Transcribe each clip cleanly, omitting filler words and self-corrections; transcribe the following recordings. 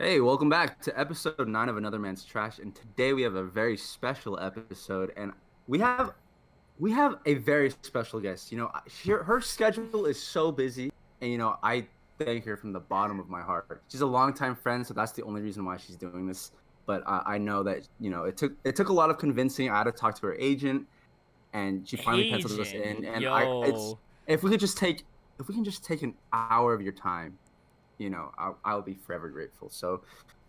Hey, welcome back to episode 9 of Another Man's Trash. And today we have a very special episode. And we have we have a very special guest. Her schedule is so busy, and I thank her from the bottom of my heart. She's a longtime friend, so that's the only reason why she's doing this. But I know that it took a lot of convincing. I had to talk to her agent, and she finally penciled us in. And if we could just take if we can just take an hour of your time, I'll be forever grateful. So,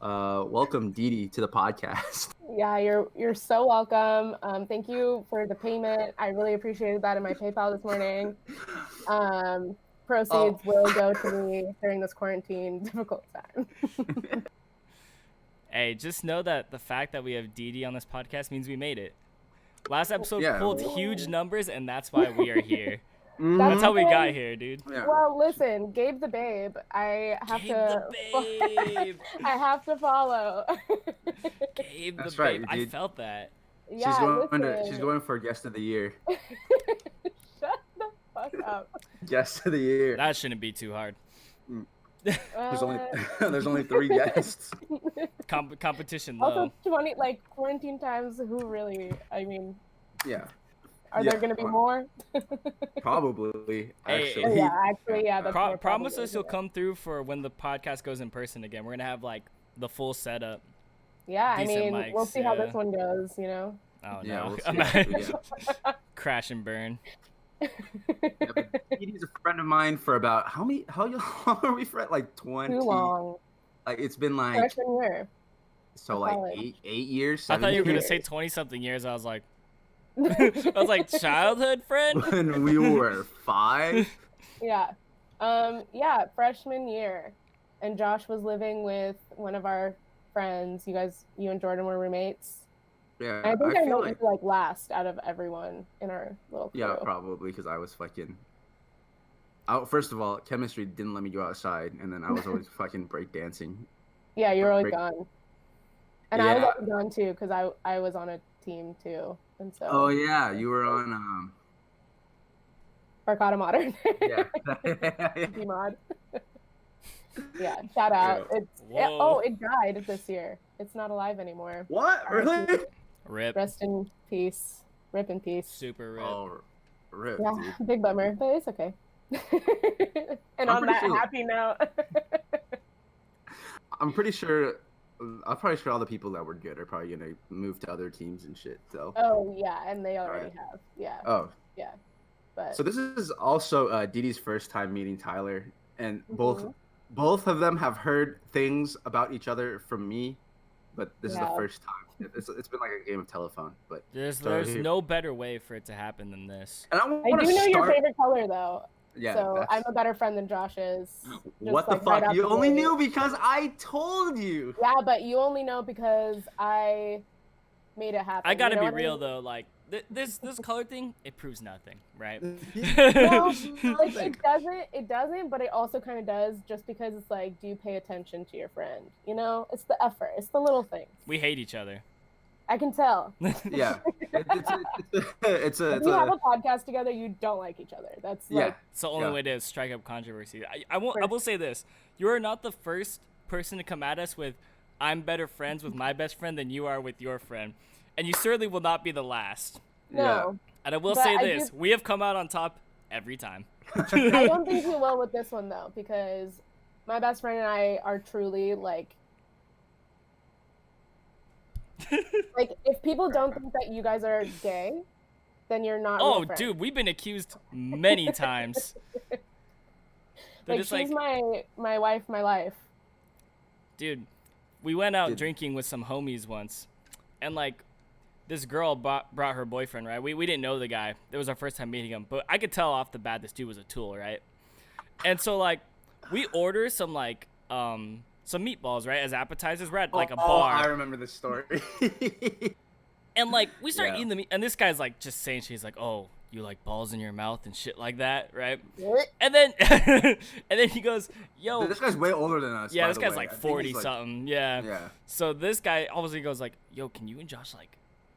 welcome DeeDee to the podcast. Yeah, you're so welcome. Thank you for the payment. I really appreciated that in my PayPal this morning. Proceeds will go to me during this quarantine difficult time. Hey, just know that the fact that we have DeeDee on this podcast means we made it. Last episode pulled huge numbers, and that's why we are here. That's how we got here, dude. Yeah. Well, listen, Gabe the Babe. I have to follow. Gabe the Babe. I felt that. Yeah, she's going for guest of the year. Shut the fuck up. Guest of the year. That shouldn't be too hard. There's only 3 guests. Competition low. Also, 20 quarantine times. Who really? I mean. Yeah. Are there going to be more? Probably. Actually. Yeah. Promise us you'll come through for when the podcast goes in person again. We're going to have the full setup. Yeah, I mean, mics, we'll see how this one goes, Oh, no. We'll Crash and burn. He's a friend of mine for about how long are we friends? 20. Too long. It's been freshman year. So 8 years. I thought you were gonna say 20-something years. I was like, childhood friend. When we were 5. Yeah, freshman year, and Josh was living with one of our friends. You and Jordan were roommates. Yeah, and I think I know you last out of everyone in our little crew. Yeah, probably because I was fucking. First of all, chemistry didn't let me go outside, and then I was always fucking breakdancing. Yeah, you were always gone. And I was always gone too because I was on a team too, and so. Oh yeah, you were on. Barcata Modern. Yeah. D-Mod. Yeah, shout out. It died this year. It's not alive anymore. What? Really? Rip. Rest in peace. Rip in peace. Super rip. Oh, rip. Yeah, dude. big bummer, but it's okay. And on that happy note. I'm pretty sure all the people that were good are probably gonna move to other teams and shit. So. Oh yeah, and they already have. Yeah. Oh. Yeah. But. So this is also DeeDee's first time meeting Tyler, and both of them have heard things about each other from me, but this is the first time. It's been like a game of telephone, but there's no better way for it to happen than this. And I do know your favorite color though. Yeah. So I'm a better friend than Josh is. What the fuck? You only knew because I told you. Yeah, but you only know because I made it happen. I gotta be real though, this color thing, it proves nothing, right? Well, it doesn't, but it also kind of does, just because it's do you pay attention to your friend? It's the effort, it's the little things. We hate each other. I can tell. Yeah. If you have a podcast together, you don't like each other. That's it's the only way to strike up controversy. I will say this: you are not the first person to come at us with, "I'm better friends with my best friend than you are with your friend." And you certainly will not be the last. No. And I will say this. We have come out on top every time. I don't think we will with this one, though, because my best friend and I are truly, if people don't think that you guys are gay, then you're not real friends. Dude, we've been accused many times. She's my wife, my life. Dude, we went out drinking with some homies once. And, this girl brought her boyfriend, right? We didn't know the guy. It was our first time meeting him. But I could tell off the bat this dude was a tool, right? And so, we order some meatballs, right, as appetizers. We're at, a bar. Oh, I remember this story. And, we start eating the meat. And this guy's, just saying, she's like, oh, you like balls in your mouth and shit like that, right? And then he goes, yo. This guy's way older than us. Yeah, this guy's 40-something. Yeah. Yeah. So this guy obviously goes yo, can you and Josh,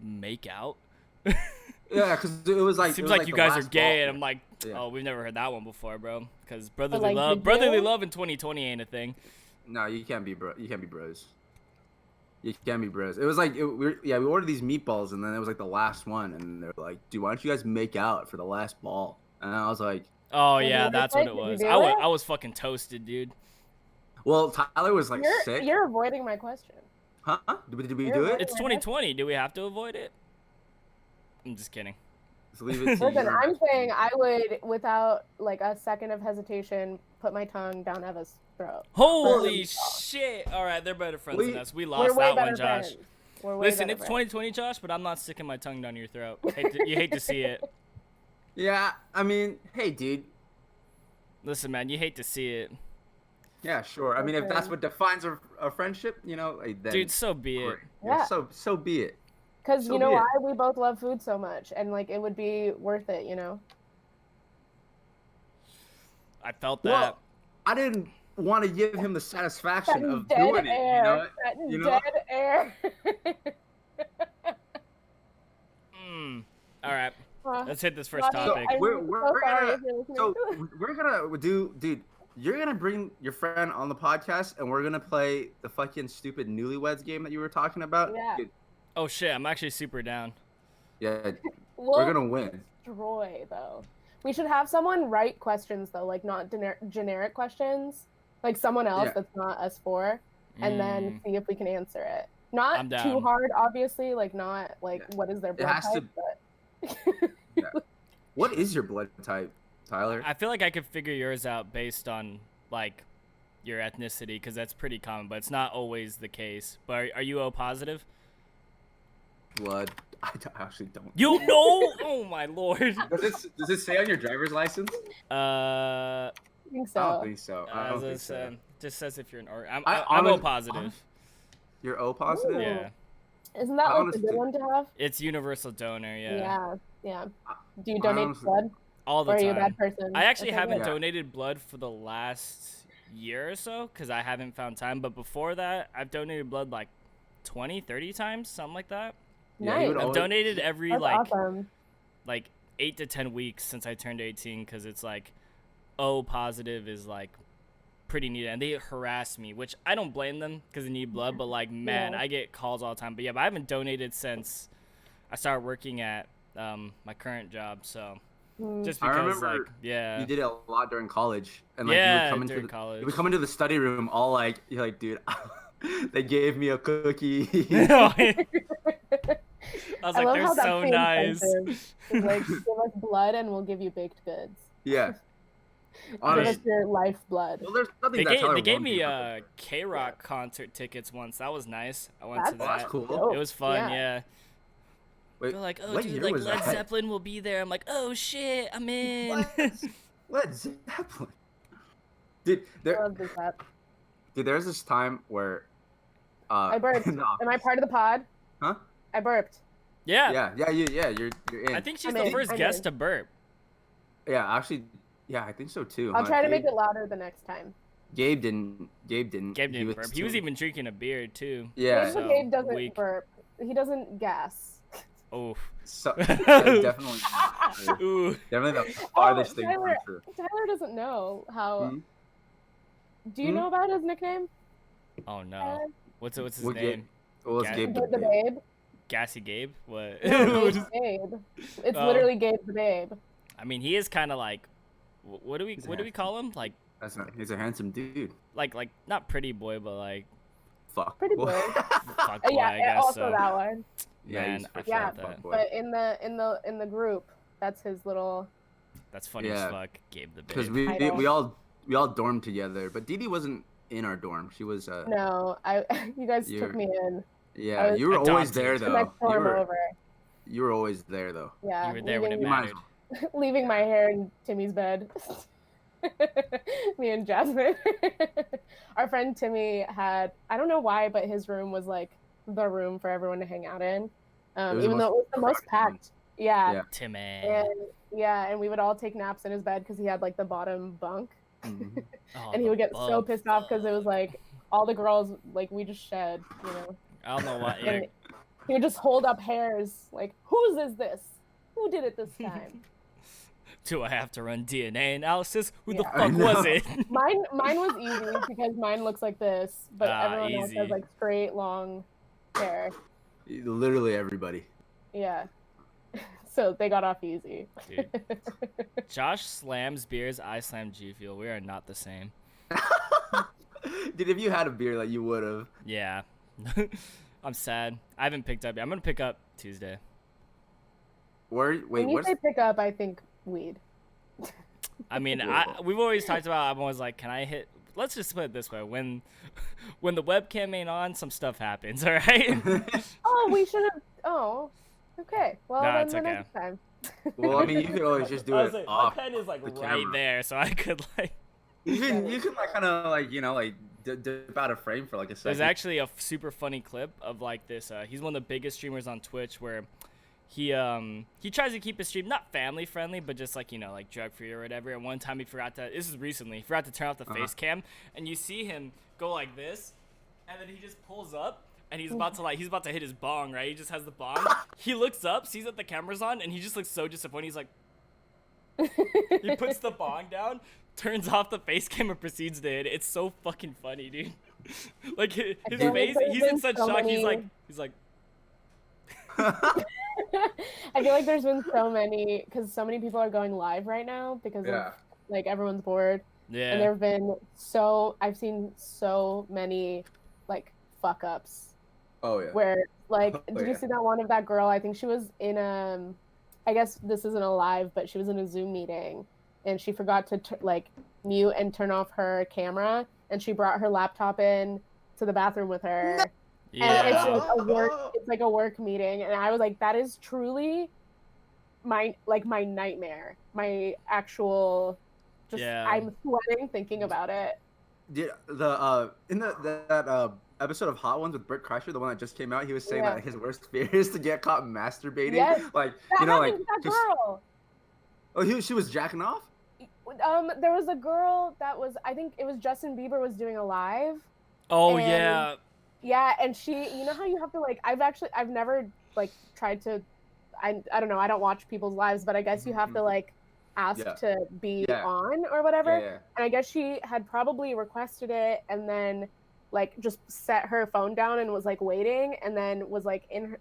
make out? Yeah, because it was seems like you guys are gay, and I'm like, oh, we've never heard that one before, bro. Because brotherly love in 2020 ain't a thing. No, you can't be bro. You can't be bros. You can't be bros. It was like we ordered these meatballs, and then it was like the last one, and they're like, "Dude, why don't you guys make out for the last ball?" And I was like, Oh Was it yeah, worth that's it? what it Did you was. do I it? was fucking toasted, dude. "Well, Tyler was like sick, You're avoiding my question. huh? Did we You're do right. it? It's 2020. Do we have to avoid it? I'm just kidding. Just leave it to Listen, your I'm saying I would, without like a second of hesitation, put my tongue down Eva's throat. Holy shit! All right, they're better friends than us. We We're lost way that better one, Josh. friends. We're way Listen, better it's friends. 2020, Josh, but I'm not sticking my tongue down your throat. You hate to see it. Yeah, I mean, hey, dude. Listen, man, you hate to see it. Yeah, sure. I mean, if that's Okay. what defines a friendship, you know, like, then Dude, so be it. great. Yeah. So be it. Because So you know be it. why? We both love food so much, and like it would be worth it, you know. I felt that. Well, I didn't want to give him the satisfaction That of dead doing air. it. You know, That you know? dead air. All right, let's hit this first Well, topic. I'm We're so sorry gonna if you're listening. so we're gonna do, dude. You're gonna bring your friend on the podcast, and we're gonna play the fucking stupid Newlyweds game that you were talking about. Yeah. Dude, Oh shit, I'm actually super down. yeah, We'll we're gonna win. destroy though. We should have someone write questions though, like not generic questions, like someone else Yeah. that's not us four, and then see if we can answer it. Not I'm too down. hard, obviously. Like not like Yeah. what is their It blood has to- type, but Yeah. What is your blood type, Tyler? I feel like I could figure yours out based on like your ethnicity, because that's pretty common, but it's not always the case. But are you O positive? Blood. I actually don't. You know? Oh my lord. Does it say on your driver's license? I think so. I don't think so. I don't As I think so. said, just says if you're an or. I'm I O honest- positive. You're O positive. Ooh. Yeah, Isn't that I like a good honestly- one to have? it's universal donor. Yeah, Yeah. Do you I donate honestly- blood? all the Or are time. you a bad person? I actually Okay, haven't good. donated blood for the last year or so because I haven't found time. But before that, I've donated blood like 20, 30 times, something like that. Yeah, you would Nice. I've always- donated every That's like awesome. 8 to 10 weeks since I turned 18 because it's like O positive is like pretty needed, and they harass me, which I don't blame them because they need blood, but like man, Yeah. I get calls all the time. But yeah, but I haven't donated since I started working at my current job, so just I because remember like yeah, You did it a lot during college, and like you yeah, would come into during the, college. you would come into the study room all like, you're like, dude, they gave me a cookie. I was I like, love they're how that's so the nice. incentive. It's like, give us blood and we'll give you baked goods. Yeah. Give Honestly, us your lifeblood. well, there's nothing They that gave, Tyler they gave won't me do for free. K-Rock concert tickets once. That was nice. I went to That's that. That's cool. dope. It was fun, yeah. Wait, They're like, oh, what dude, year like was Led that? Zeppelin will be there. I'm like, oh shit, I'm in. Led Zeppelin. Dude, Love this app. there's this time where I burped. no, Am I part of the pod? Huh? I burped. Yeah. you're in. I think she's I'm the in. first I'm guest in. to burp. Yeah, actually, yeah, I think so too. I'll huh? try to Gabe- make it louder the next time. Gabe didn't. Gabe didn't burp. He was even drinking a beer too. Yeah. Gabe, So, Gabe doesn't weak. burp. He doesn't gas. Oh. So, definitely. Ooh. Definitely the farthest thing Tyler, from true. Tyler doesn't know how. Hmm? Do you Hmm? know about his nickname? Oh no. Tyler? What's his What Gabe- name? What was Gabe- Gabe Gabe the Babe. Gassy Gabe? What? No, Gabe the Babe. It's Oh. literally Gabe the Babe. I mean, he is kind of like, what do we call him? Like That's not. He's a handsome dude. like not pretty boy, but like Fuck. Pretty boy. fuck boy, Yeah, I and guess also so. that one. Man, he's I for Yeah, felt fuck that. boy. But in the group, that's his little. That's funny as Yeah. fuck. Gabe the Because Babe. we all dormed together, but DeeDee wasn't in our dorm. She was. No, you guys took You're- me in. Yeah, was you were always adopted. there The though. next dorm over. You were always there though. Yeah, You were there when it leaving, might as mattered. leaving my hair in Timmy's bed. Me and Jasmine. Our friend Timmy had, I don't know why, but his room was like the room for everyone to hang out in. It was Even though it was the most crowded one. packed. Yeah. Yeah. Timmy. And we would all take naps in his bed because he had like the bottom bunk. Mhm. Oh, And he the would get so bug. pissed off because it was like all the girls, like we just shed, you know. I don't know why. Yeah. And he would just hold up hairs like, whose is this? Who did it this time? Do I have to run DNA analysis? Who the Yeah. fuck was it? Mine was easy because mine looks like this, but everyone else easy. has like straight long hair. Literally everybody. Yeah. So they got off easy. Dude. Josh slams beers, I slam G Fuel. We are not the same. Dude, if you had a beer, like, you would have. Yeah. I'm sad. I haven't picked up yet. I'm gonna pick up Tuesday. Wait, When you what's say pick up, I think weed. I mean, we've always talked about. I'm always like, can I hit? Let's just put it this way: when the webcam ain't on, some stuff happens. All right. Oh, we should have. Oh, okay. Well, Nah, then it's the okay. next time. Well, I mean, you could always just do I it was like, my off. pen is like the right camera. there, so I could like. You can like kind of like like dip out of frame for like a second. There's actually a super funny clip of like this. He's one of the biggest streamers on Twitch where he tries to keep his stream not family friendly, but just like like drug free or whatever. And one time he forgot to. This is recently. He forgot to turn off the face cam, and you see him go like this, and then he just pulls up. And he's about to hit his bong, right? He just has the bong. He looks up, sees that the camera's on, and he just looks so disappointed. He's like, he puts the bong down, turns off the face cam, and proceeds to hit it. It's so fucking funny, dude. Like his face, he's in such shock. He's like. I feel like there's been so many, because so many people are going live right now because of like everyone's bored. Yeah. And there have been I've seen so many like fuck ups. Oh yeah. Where like, did you see that one of that girl? I think she was in I guess this isn't a live, but she was in a Zoom meeting, and she forgot to like mute and turn off her camera, and she brought her laptop in to the bathroom with her. No. Yeah. And it's like a work meeting, and I was like, that is truly my nightmare. My actual I'm sweating thinking about it. Did in that episode of Hot Ones with Bert Kreischer, the one that just came out, he was saying that his worst fear is to get caught masturbating. Yes. Like that like that girl. Oh, she was jacking off? There was a girl that was, I think it was Justin Bieber was doing a live. Oh yeah. Yeah, and she, you know how you have to like, I've never like tried to, I don't know, I don't watch people's lives, but I guess you have to like ask to be on or whatever. Yeah. And I guess she had probably requested it and then like just set her phone down and was like waiting, and then was like in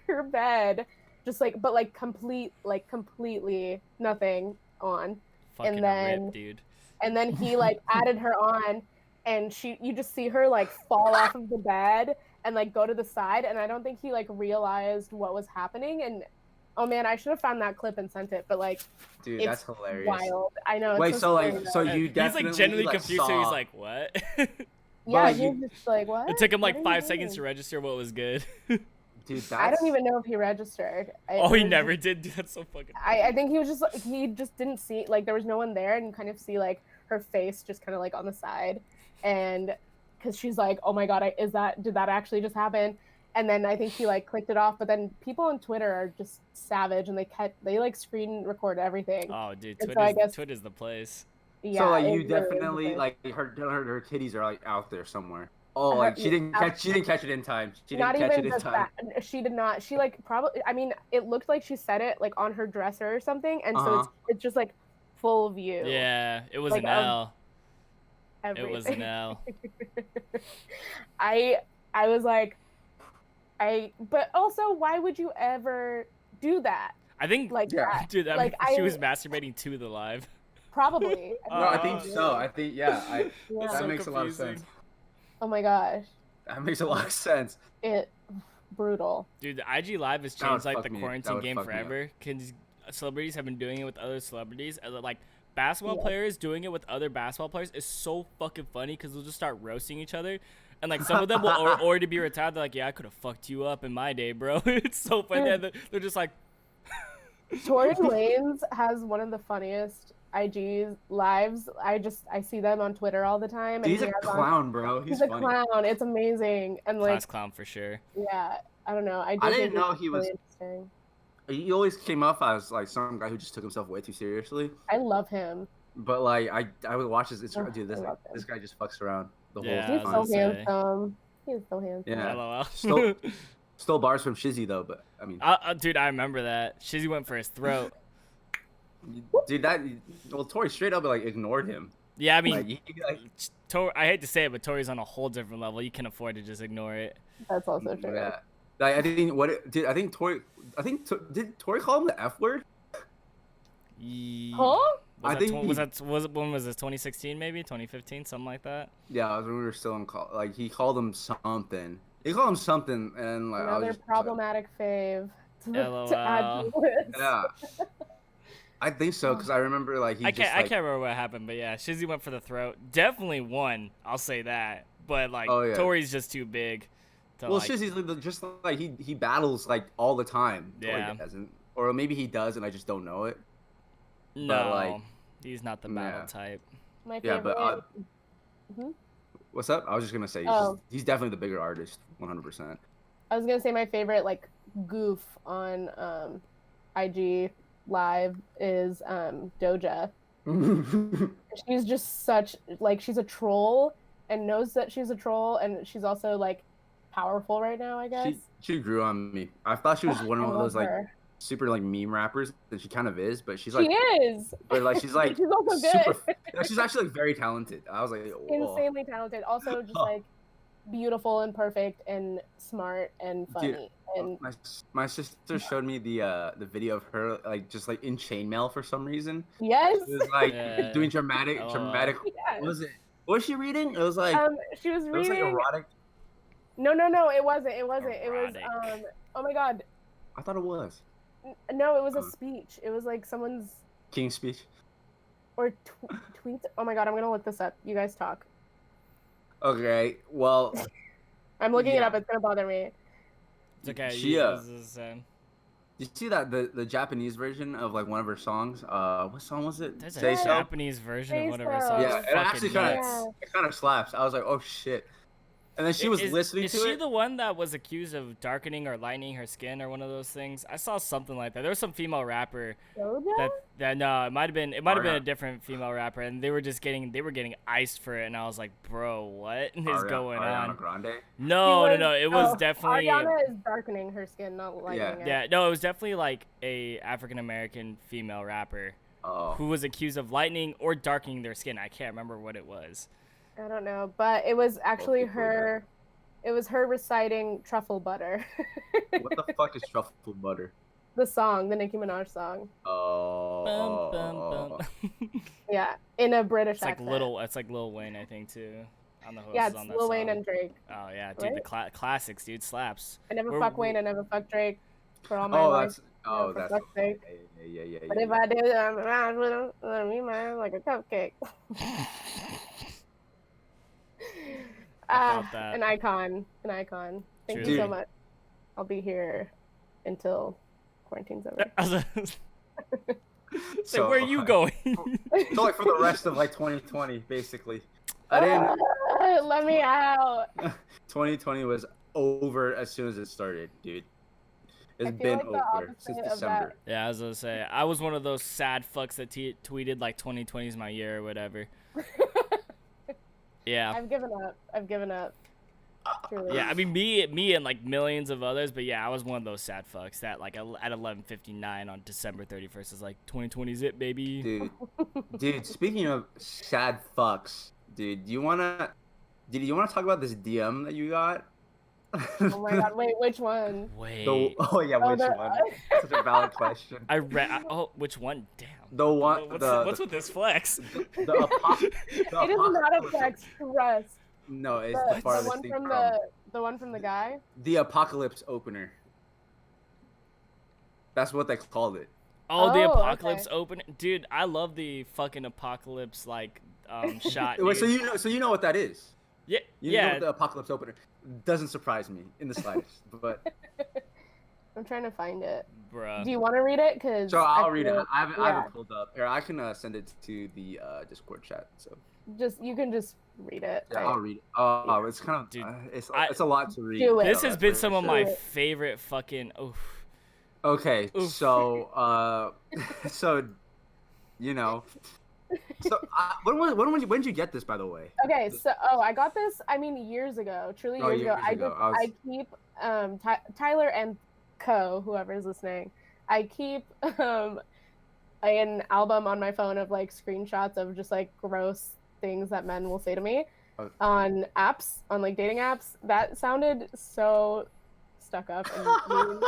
her bed, just like, but like completely nothing on. Fucking and then rip, dude. And then he like added her on, and you just see her like fall off of the bed and like go to the side, and I don't think he like realized what was happening. And oh man, I should have found that clip and sent it, but like, dude, that's hilarious. Wild. I know. Wait, so you definitely he's like genuinely confused, so he's saw... like, what? Yeah, he's just like, what? It took him like 5 seconds to register what was good. Dude, that's... I don't even know if he registered. He never did. Dude, that's so fucking funny. I think he was just like, he just didn't see, like there was no one there, and you kind of see like her face just kind of like on the side, and because she's like, oh my god, did that actually just happen? And then I think he like clicked it off, but then people on Twitter are just savage, and they like screen record everything. Oh dude, Twitter's the place. Yeah, so like you definitely like her titties are like out there somewhere. Oh, like she didn't catch it in time. She didn't catch it in time. That. She did not. She like probably. I mean, it looked like she set it like on her dresser or something, and so it's just like full view. Yeah, it was like, an L. Everything. It was an L. I was like, but also, why would you ever do that? I think like that. Dude, she was masturbating to the live. Probably. No, I think so. I think that makes a lot of sense. Oh my gosh. That makes a lot of sense. Brutal. Dude, the IG Live has changed like the quarantine game forever. Because celebrities have been doing it with other celebrities. Like basketball players doing it with other basketball players is so fucking funny because they'll just start roasting each other. And like some of them will already be retired. They're like, yeah, I could have fucked you up in my day, bro. It's so funny. They're just like. Tory Lanez has one of the funniest IG lives. I see them on Twitter all the time. And he's a clown, bro. He's a clown. It's amazing. And like class clown for sure. Yeah, I don't know. I didn't know he was. He always came off as like some guy who just took himself way too seriously. I love him. But like I would watch his Instagram. Dude, this guy just fucks around the whole time. He's so handsome. He's so handsome. Yeah. Stole bars from Shizzy though, but I mean. Dude, I remember that. Shizzy went for his throat. Dude, well, Tori straight up like ignored him. Yeah, I mean, Like, I hate to say it, but Tori's on a whole different level. You can afford to just ignore it. That's also true. yeah. Like, I think did Tori call him the F word? Huh? When was this? 2016 maybe 2015, something like that. Yeah, when we were still in college. Like he called him something. He called him something, and like Another problematic fave to add to the list. Yeah. I think so, because I remember like I can't remember what happened, but yeah, Shizzy went for the throat. Definitely won. I'll say that. But like, Tori's just too big. Well, Shizzy's just like he battles like all the time. Yeah. Tori doesn't, or maybe he does, and I just don't know it. No, but, like, he's not the battle type. My favorite. Yeah, but what's up? I was just gonna say he's definitely the bigger artist, 100%. I was gonna say my favorite like goof on IG Live is Doja. She's just such like she's a troll and knows that she's a troll, and she's also like powerful right now, I guess. She grew on me. I thought she was one of those like her. super like meme rappers, and she kind of is, but she's she like is. But like she's like she's also good. She's actually like very talented. I was like, whoa. Insanely talented. Also just like beautiful and perfect and smart and funny. Dude, and my sister showed me the video of her like just like in chainmail for some reason. Yes. It was like doing dramatic. Yes. What was it? What was she reading? It was like she was reading. It was like erotic. No, it wasn't. It wasn't. Erotic. It was oh my god. I thought it was. No, it was a speech. It was like someone's King's speech. Or tweets. Oh my god, I'm gonna look this up. You guys talk. Okay, well. I'm looking it up. It's gonna bother me. It's okay. Did you see that the Japanese version of like one of her songs? What song was it? There's a Japanese version of one of her songs. Yeah, it actually kind of slaps. I was like, oh shit. And then she was listening to it. Is she the one that was accused of darkening or lightening her skin or one of those things? I saw something like that. There was some female rapper that no, it might have been a different female rapper, and they were getting iced for it, and I was like, bro, what is going on? Ariana Grande? No, it was definitely Ariana is darkening her skin, not lightening it. Yeah, no, it was definitely like a African American female rapper who was accused of lightening or darkening their skin. I can't remember what it was. I don't know, but it was actually her. It was her reciting "Truffle Butter." What the fuck is truffle butter? The song, the Nicki Minaj song. Oh. Yeah, in a British accent. It's like Lil Wayne, I think too. On the host yeah, it's on that Lil song. Wayne and Drake. Oh yeah, dude, right? the classics, dude, slaps. I never fuck Wayne, I never fuck Drake. For all my life. That's sake. Yeah. But if I did, I'm around with him. Let me man like a cupcake. An icon. Thank you so much. I'll be here until quarantine's over. So where are you going? So like for the rest of like 2020, basically. I didn't. Let me out. 2020 was over as soon as it started, dude. It's been like over since December. Yeah, I was gonna say I was one of those sad fucks that tweeted like 2020 is my year or whatever. Yeah. I've given up. Truly. Yeah, I mean me and like millions of others, but yeah, I was one of those sad fucks that like at 11:59 on December 31st is like 2020 is it, baby. Dude, speaking of sad fucks, dude, do you wanna talk about this DM that you got? Oh my god, wait, which one? Which one? Such a valid question. Which one? Damn. The one. What's with this flex? It is not a flex. Trust. No, it's the farthest one thing from the one from the guy. The apocalypse opener. That's what they called it. Oh, the apocalypse opener, dude. I love the fucking apocalypse like shot. Wait, so you know what that is? Yeah. You know the apocalypse opener. Doesn't surprise me in the slightest, but I'm trying to find it. Bruh. Do you want to read it? So I'll read it. I have it pulled up. Here, I can send it to the Discord chat. So you can just read it. Yeah, I'll read it. Oh, it's kind of dude. It's a lot to read. This has been some of my favorite fucking. Oof. Okay, oof. So you know. So when did you get this, by the way? Okay, so I got this. I mean, years ago, truly years ago. I keep Tyler and whoever is listening. I keep an album on my phone of like screenshots of just like gross things that men will say to me on apps, on like dating apps. That sounded so stuck up and mean.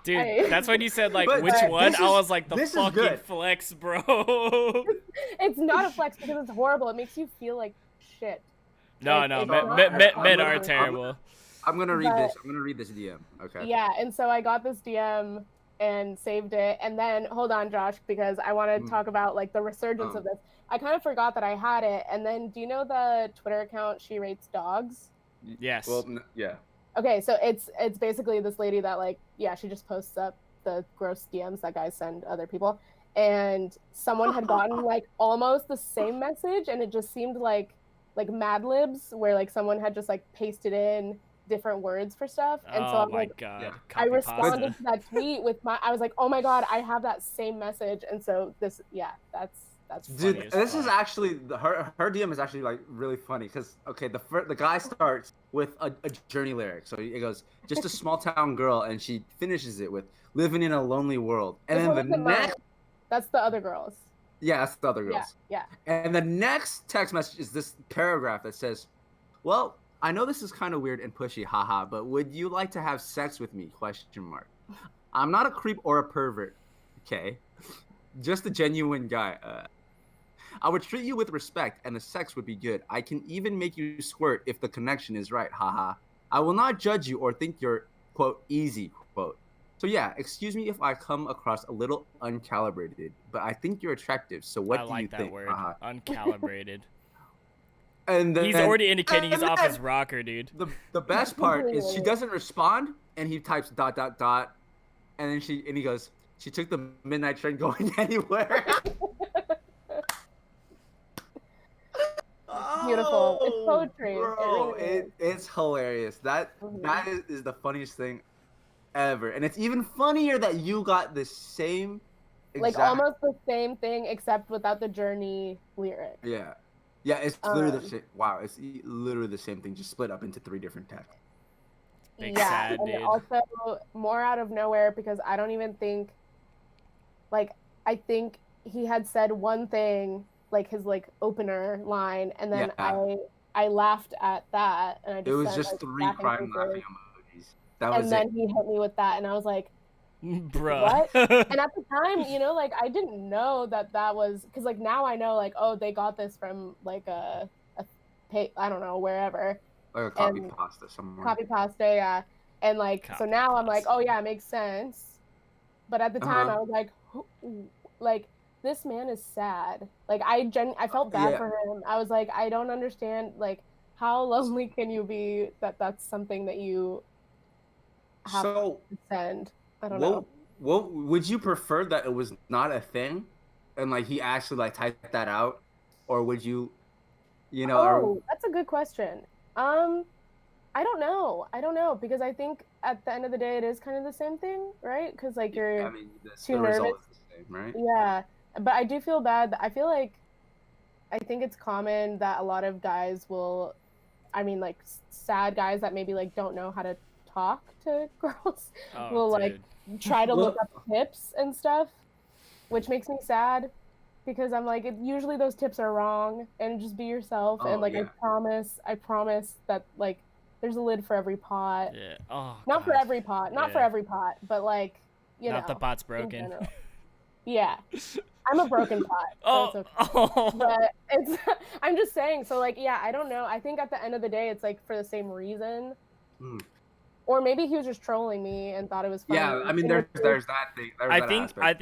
Dude, that's when you said like But which one. I was like the this is fucking good. flex, bro. It's not a flex because it's horrible. It makes you feel like shit. No, Like, no, it's not men fun. are terrible. I'm gonna read But- this. I'm gonna read this DM. Okay. Yeah, and so I got this DM and saved it, and then hold on, Josh, because I want to talk about like the resurgence of this. I kind of forgot that I had it, and then do you know the Twitter account She Rates Dogs? Yes. Well, yeah. Okay, so it's basically this lady that like, yeah, she just posts up the gross DMs that guys send other people, and someone had gotten like almost the same message, and it just seemed like Mad Libs, where like someone had just like pasted in different words for stuff, and so oh I'm my like, god. Yeah. I Copy responded pasta. to that tweet with I was like, oh my god, I have that same message, and so this, yeah, that's Dude, funny as this is fuck. actually her DM is actually like really funny because okay, the guy starts with a journey lyric, so it goes just a small town girl, and she finishes it with living in a lonely world, and This then one the wasn't mine. next, That's the other girls. yeah, that's the other girls, Yeah. and the next text message is this paragraph that says, "Well, I know this is kind of weird and pushy, haha, but would you like to have sex with me? Question mark. I'm not a creep or a pervert, okay, just a genuine guy. I would treat you with respect, and the sex would be good. I can even make you squirt if the connection is right, haha. I will not judge you or think you're, quote, easy, quote. So yeah, excuse me if I come across a little uncalibrated, but I think you're attractive, so what I do like you that think? word. Haha. Uncalibrated. And then, He's already indicating he's and off then his rocker, dude. the best part is she doesn't respond, and he types ... and then he goes, she took the midnight train going anywhere. Beautiful. It's Oh, poetry. bro, It really is. it's hilarious. That is the funniest thing ever, and it's even funnier that you got the same Like exact. almost the same thing except without the journey lyric. Yeah, it's literally the same. Wow, it's literally the same thing, just split up into 3 different texts. Big Yeah, sad, and dude. also more out of nowhere because I don't even think, like, I think he had said one thing, like his like opener line, and then Yeah. I laughed at that, and I just It was sent, just like, 3 laughing crying faces. laughing emojis. That was And then it. he hit me with that, and I was like, Bruh. what? And at the time, you know, like I didn't know that was because like now I know like, oh, they got this from like a I don't know, wherever. Like a copy And pasta somewhere. copy pasta, yeah. And like so Copy now I'm like, pasta. oh yeah, it makes sense. But at the time I was like, like this man is sad. Like I felt bad Yeah. for him. I was like, I don't understand like how lonely can you be that that's something that you have So to send. I don't know. what would you prefer that it was not a thing, and like he actually like typed that out, or would you, you know? Oh, that's a good question. I don't know. I don't know because I think at the end of the day, it is kind of the same thing, right? Because like you're I mean, too the result nervous. is the same, right? Yeah, but I do feel bad. I feel like I think it's common that a lot of guys will, I mean, like sad guys that maybe like don't know how to talk to girls Oh, will like dude. try to look Well- up tips and stuff, which makes me sad because I'm like, usually those tips are wrong, and just be yourself. Oh, And like, yeah. I promise that like there's a lid for every pot. Yeah. Oh, Not for God. every pot, not for Yeah. every pot, but like, you Not know, the pot's in broken. general. Yeah, I'm a broken pot. So Oh, it's okay. oh. But it's I'm just saying. So like, yeah, I don't know. I think at the end of the day, it's like for the same reason. Hmm. Or maybe he was just trolling me and thought it was funny. Yeah, I mean, And there's that thing. There's I that think aspect. Right.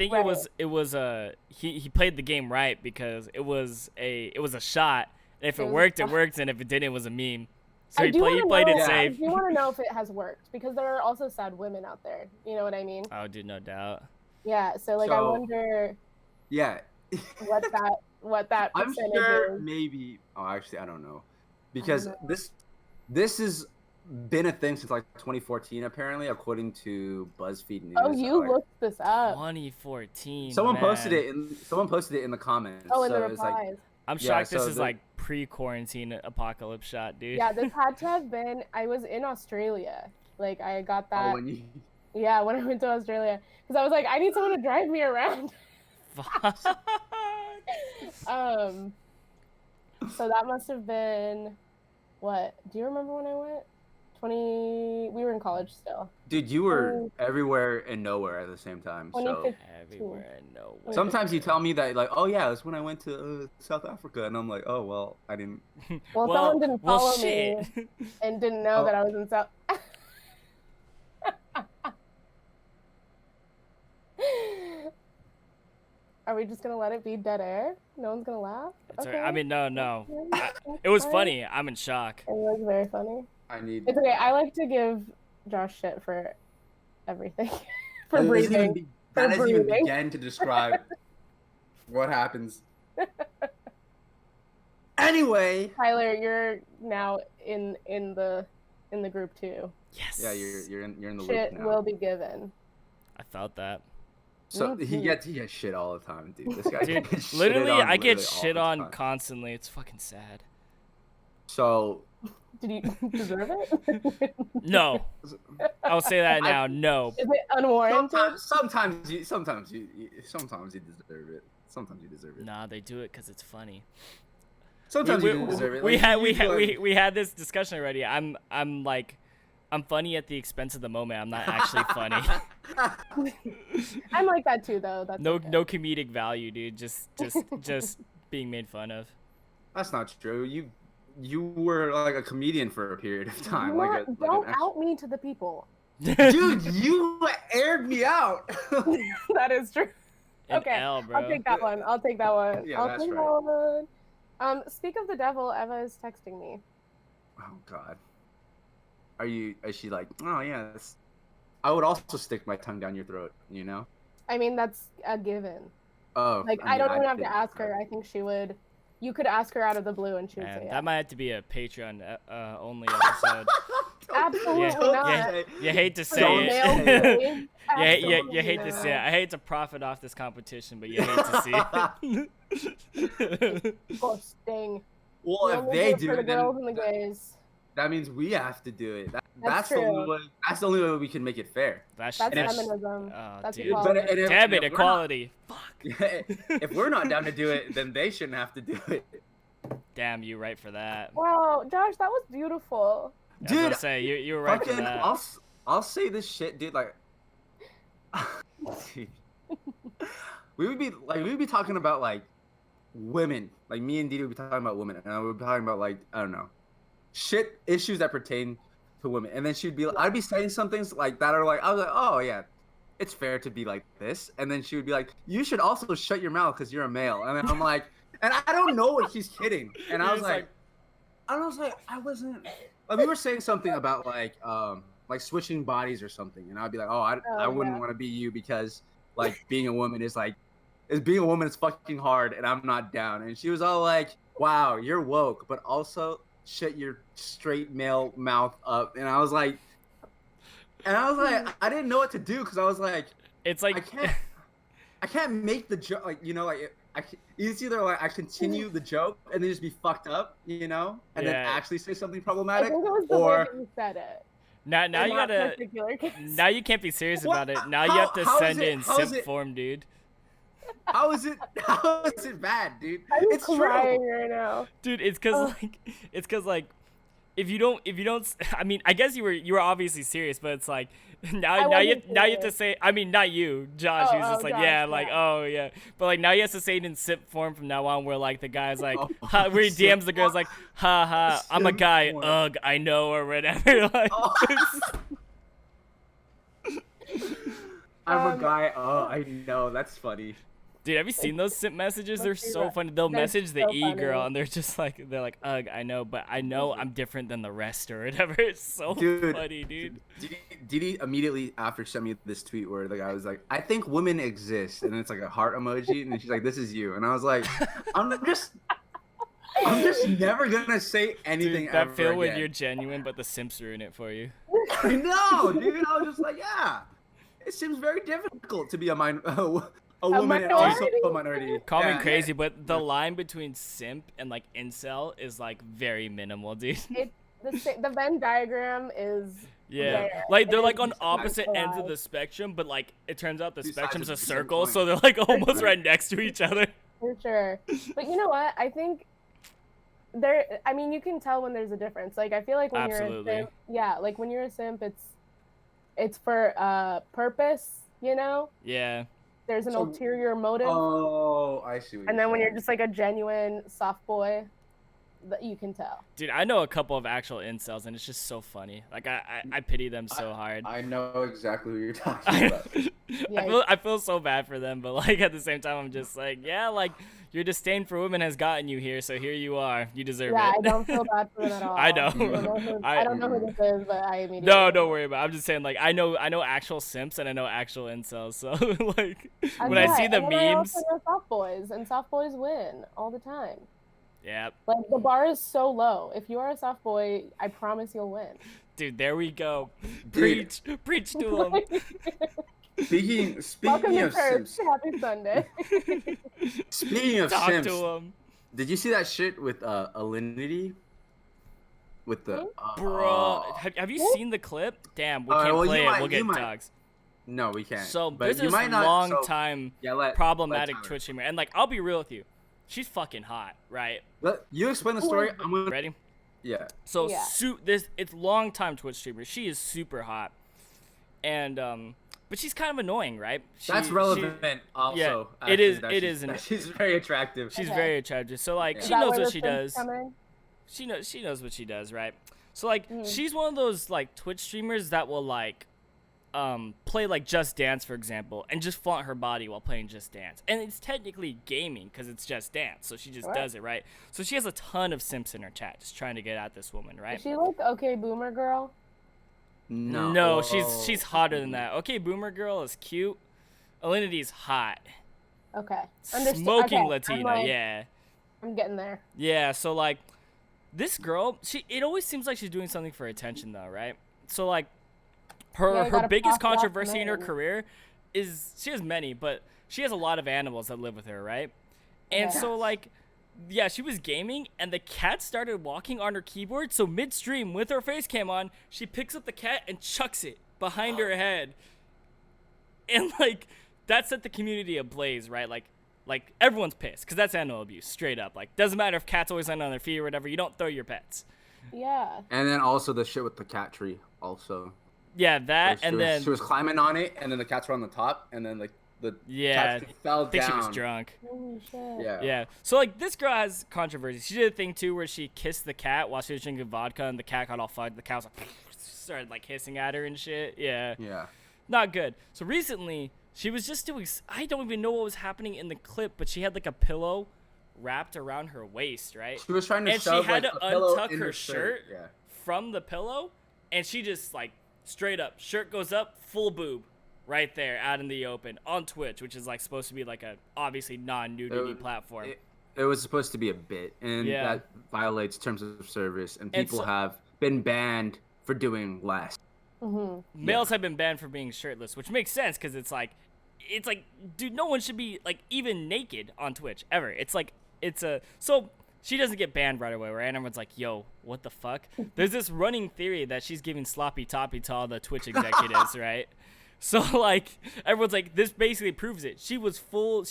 it was he played the game right because it was a shot. If it was a worked, it shot. worked, and if it didn't, it was a meme. So I he do played wanna it know- safe. I do want to know if it has worked because there are also sad women out there. You know what I mean? Oh, dude, no doubt. Yeah. So like, I So- wonder Yeah. what that I'm percentage sure is. maybe. Oh, actually, I don't know, because know. this has been a thing since like 2014, apparently, according to BuzzFeed News. Oh, you Like, looked this up. 2014. someone man. posted it in the comments. Oh, in the so it's like, replies. I'm Yeah, shocked this so is like pre-quarantine apocalypse shot, dude. Yeah, this had to have been. I was in Australia. Like I got that. when you Yeah, when I went to Australia, because I was like, I need someone to drive me around. Fuck. So that must have been what? Do you remember when I went? 20. We were in college still. Dude, you were everywhere and nowhere at the same time. So 2015. Everywhere and nowhere. sometimes you tell me that, like, oh yeah, that's when I went to South Africa, and I'm like, oh well, I didn't. Well, someone didn't follow shit. me and didn't know that I was in South. Are we just gonna let it be dead air? No one's gonna laugh? It's Okay. I mean, no. That's It was fine. funny. I'm in shock. It was very funny. I need. It's okay. I like to give Josh shit for everything. For That doesn't even breathing. that doesn't even breathing. begin to describe what happens. Anyway. Tyler, you're now in the group too. Yes. Yeah, you're in the Shit loop now. will be given. I felt that. So he gets shit all the time, dude. This guy Dude, gets shitted literally, on I get literally all shit the on time. constantly. It's fucking sad. So Did you deserve it? No. I'll say that now. No. Is it unwarranted? sometimes you deserve it. Sometimes you deserve it. Nah, they do it because it's funny. Sometimes you deserve it. We Like, we had this discussion already. I'm funny at the expense of the moment. I'm not actually funny. I'm like that too, though. That's No okay. no comedic value, dude. Just being made fun of. That's not true. You were like a comedian for a period of time. Don't out me to the people. Dude, you aired me out. That is true. An Okay, L, bro. I'll take that one. Yeah, I'll that's take right. that one. Speak of the devil, Eva is texting me. Oh God. Is she like, oh yeah, I would also stick my tongue down your throat, you know? I mean, that's a given. Oh. Like, I don't even have to ask her. I think she would. You could ask her out of the blue, and she would Man, say, that yeah. might have to be a Patreon only episode. Absolutely not. You hate to say Don't it. nail me. You hate to say it. I hate to profit off this competition, but you hate to see it. Disgusting. Well, We if only they it do, for the then girls and the gays. that means we have to do it. That's the only true. way. That's the only way we can make it fair. That's And if- feminism. Oh, That's dude. equality. But if- Damn it, if we're not- equality. Fuck. If we're not down to do it, then they shouldn't have to do it. Damn, you right for that. Wow, Josh, that was beautiful. I was gonna Dude, say you were right for fucking, that. I'll say this shit, dude. Like, dude. we would be talking about like women. Like me and DeeDee would be talking about women, and I would be talking about like, I don't know, shit issues that pertain to women. And then she'd be, I'd be saying some things like that are like, I was like, oh yeah, it's fair to be like this. And then she would be like, you should also shut your mouth because you're a male. And then I'm like, and I don't know if she's kidding. And I was like, I wasn't. Like, we were saying something about like switching bodies or something, and I'd be like, oh, I wouldn't want to be you because like being a woman is fucking hard, and I'm not down. And she was all like, wow, you're woke, but also shut your straight male mouth up. And I was like, I didn't know what to do because I was like, It's like I can't make the joke, like, you know, like it's either like I continue the joke and then just be fucked up, you know, and then actually say something I problematic, think it was the way that you said it. now In you that gotta particular case. now you can't be serious What? about it. Now you have to How is send it- in how is simp it- form, dude. how is it bad, dude? I'm It's crying true. right now. Dude, it's cause like if you don't I mean, I guess you were obviously serious, but it's like now you have to say, I mean, not you, Josh, Oh, who's just like, Josh, yeah, like, yeah. oh yeah, but like now you have to say it in simp form from now on, where like the guy's like, Oh, where he simp DMs the girl's like, ha ha, I'm a Simp guy, form. ugh, I know, or whatever. Like, I'm a guy. Oh, I know. That's funny. dude, have you seen those simp messages? They're Let's see so that. funny. They'll They're message the so e-girl funny. and they're just like, ugh, I know, but I know I'm different than the rest or whatever. It's so Dude, funny, dude. DeeDee immediately after sent me this tweet where the guy was like, I think women exist, and it's like a heart emoji, and then she's like, this is you, and I was like, I'm just never gonna say anything Dude, that ever feel when again. you're genuine, but the simps ruin it for you. I know, dude. I was just like, yeah, it seems very difficult to be a woman and also a minority. Call me Yeah, crazy, but the line between simp and like incel is like very minimal, dude. the Venn diagram is Yeah, there. like they're It like is on opposite ends of alive. the spectrum, but like it turns out the Two sides spectrum's of a the same circle, coin. so they're like almost sure. right next to each other. For sure. But you know what? I think I mean, you can tell when there's a difference. Like I feel like when Absolutely. you're a simp, yeah, like when you're a simp, it's for purpose, you know? Yeah. There's an So- ulterior motive. Oh, I see what And you're then when saying. you're just like a genuine soft boy, that you can tell. Dude, I know a couple of actual incels, and it's just so funny. Like I pity them so hard. I know exactly what you're talking about. I feel so bad for them, but like at the same time, I'm just like, yeah, like your disdain for women has gotten you here, so here you are. You deserve Yeah, it. I don't feel bad for them at all. I know. I don't know who this is, but I immediately. No, don't worry about it. I'm just saying, like, I know actual simps and I know actual incels. So, like, when I see the and then I memes, also know soft boys, and soft boys win all the time. yeah, Like the bar is so low. If you are a soft boy, I promise you'll win. dude, there we go. Dude. Preach to them. Speaking Welcome to of church. Sims, Happy Sunday. speaking of Talk Sims, to them, did you see that shit with Alinity? With the bro. Have you seen the clip? Damn, we Alright, can't well, play you it. might- We'll you get might. dogs. No, we can't. So but there's you this might not, long so- time let problematic Tyler. Twitch streamer, and like I'll be real with you, she's fucking hot, right? You explain the story. I'm gonna. Ready? Yeah. So Yeah. it's long time Twitch streamer. She is super hot, and but she's kind of annoying, right? That's relevant. Also, yeah, it is- actually, it is, and that she's very attractive. She's Okay. very attractive. So like Yeah. Is she that knows where what the she Sims does. come in? She knows what she does, right? So like Mm. she's one of those like Twitch streamers that will like play like Just Dance, for example, and just flaunt her body while playing Just Dance. And it's technically gaming because it's Just Dance, so she just Sure. does it, right? So she has a ton of simps in her chat just trying to get at this woman, right? Is she like okay boomer girl? No, she's hotter than that. Okay, Boomer Girl is cute. Alinity's hot. Okay. Smoking Okay, Latina, yeah. I'm getting there. Yeah, so like this girl, it always seems like she's doing something for attention though, right? So like Yeah, you her gotta biggest pass it off to controversy in her men. career is she has many, but she has a lot of animals that live with her, right? And Okay. so like yeah, she was gaming and the cat started walking on her keyboard, so midstream with her face cam on, she picks up the cat and chucks it behind her head. And like that set the community ablaze, right? Like everyone's pissed because that's animal abuse, straight up. Like doesn't matter if cats always land on their feet or whatever, you don't throw your pets. Yeah. And then also the shit with the cat tree. Also. Yeah, Where that she and was, then she was climbing on it, and then the cats were on the top, and then like the yeah, cat tree fell I think down. she was drunk. Holy shit. Yeah. Yeah. So like this girl has controversy. She did a thing too where she kissed the cat while she was drinking vodka, and the cat got all fucked. The cat was like started like hissing at her and shit. Yeah. Yeah. Not good. So recently she was just doing. I don't even know what was happening in the clip, but she had like a pillow wrapped around her waist, right? She was trying to And she shove had like, to a pillow untuck in her shirt. Yeah. From the pillow, and she just like straight up shirt goes up, full boob, right there out in the open on Twitch, which is like supposed to be like a obviously non-nudity platform. It was supposed to be a bit, and Yeah. that violates terms of service, and And people so- have been banned for doing less. Mm-hmm. Males have been banned for being shirtless, which makes sense because it's like, dude, no one should be like even naked on Twitch ever. It's like so. She doesn't get banned right away, right? And everyone's like, yo, what the fuck? There's this running theory that she's giving sloppy toppy to all the Twitch executives, right? So like everyone's like, this basically proves it. She was full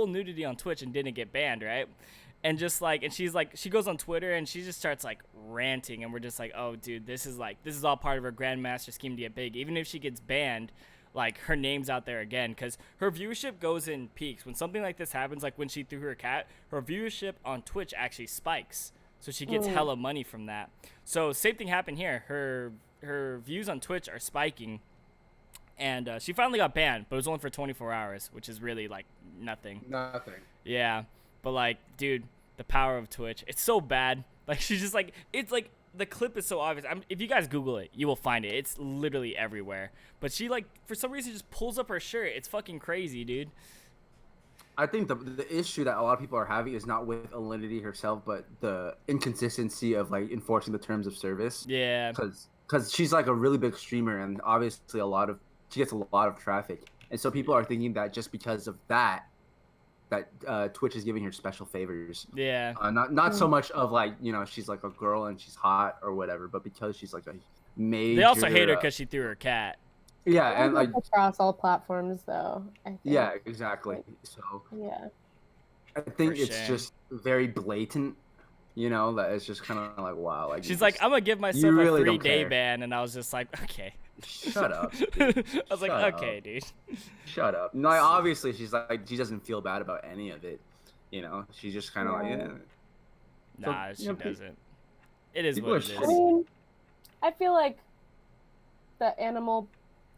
nudity on Twitch and didn't get banned, right? And just like, and she's like, she goes on Twitter and she just starts like ranting, and we're just like, oh dude, this is all part of her grandmaster scheme to get big. Even if she gets banned, like her name's out there again, because her viewership goes in peaks when something like this happens. Like when she threw her cat, her viewership on Twitch actually spikes, so she gets hella money from that. So same thing happened here. Her views on Twitch are spiking, and she finally got banned, but it was only for 24 hours, which is really like nothing. Nothing. Yeah, but like, dude, the power of Twitch, it's so bad. Like she's just like, it's like the clip is so obvious. If you guys Google it, you will find it. It's literally everywhere. But she like for some reason just pulls up her shirt. It's fucking crazy, dude. I think the issue that a lot of people are having is not with Alinity herself, but the inconsistency of like enforcing the terms of service. Yeah. Because she's like a really big streamer, and obviously she gets a lot of traffic, and so people are thinking that just because of that, Twitch is giving her special favors. Yeah. Not so much of like, you know, she's like a girl and she's hot or whatever, but because she's like a major. They also hate her because she threw her cat. Yeah, and like across all platforms though. I think. yeah, exactly. So yeah, I think For it's shame. just very blatant. You know, that it's just kind of like wow. Like She's like, I'm gonna give myself really a don't 3-day care. ban, and I was just like, okay. Shut up. I was like, Shut okay, up. dude. Shut up. No, like, obviously she's like she doesn't feel bad about any of it. You know, she's just kind of like yeah. Nah, So, she you know, doesn't. It is people what are it is. I mean, I feel like the animal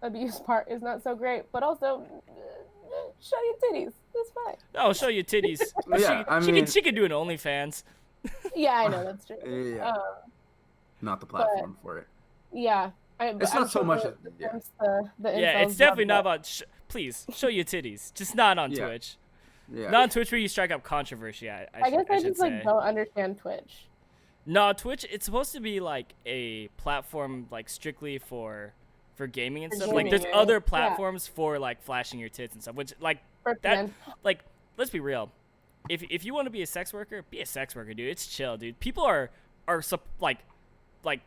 abuse part is not so great, but also show your titties. That's fine. Oh, show your titties. Yeah, I mean, she can do an OnlyFans. Yeah, I know that's true. yeah, not the platform for it. Yeah, It's not so much. Yeah. Yeah, it's definitely not about. Please show your titties, just not on Yeah. Twitch. Yeah. Not on Twitch where you strike up controversy. I guess I should just say. like don't understand Twitch. No, Twitch. It's supposed to be like a platform like strictly for gaming and For stuff. Like gaming, there's right? other Yeah. platforms for like flashing your tits and stuff. Which like For that. men. Like let's be real. If you want to be a sex worker, be a sex worker, dude. It's chill, dude. People are like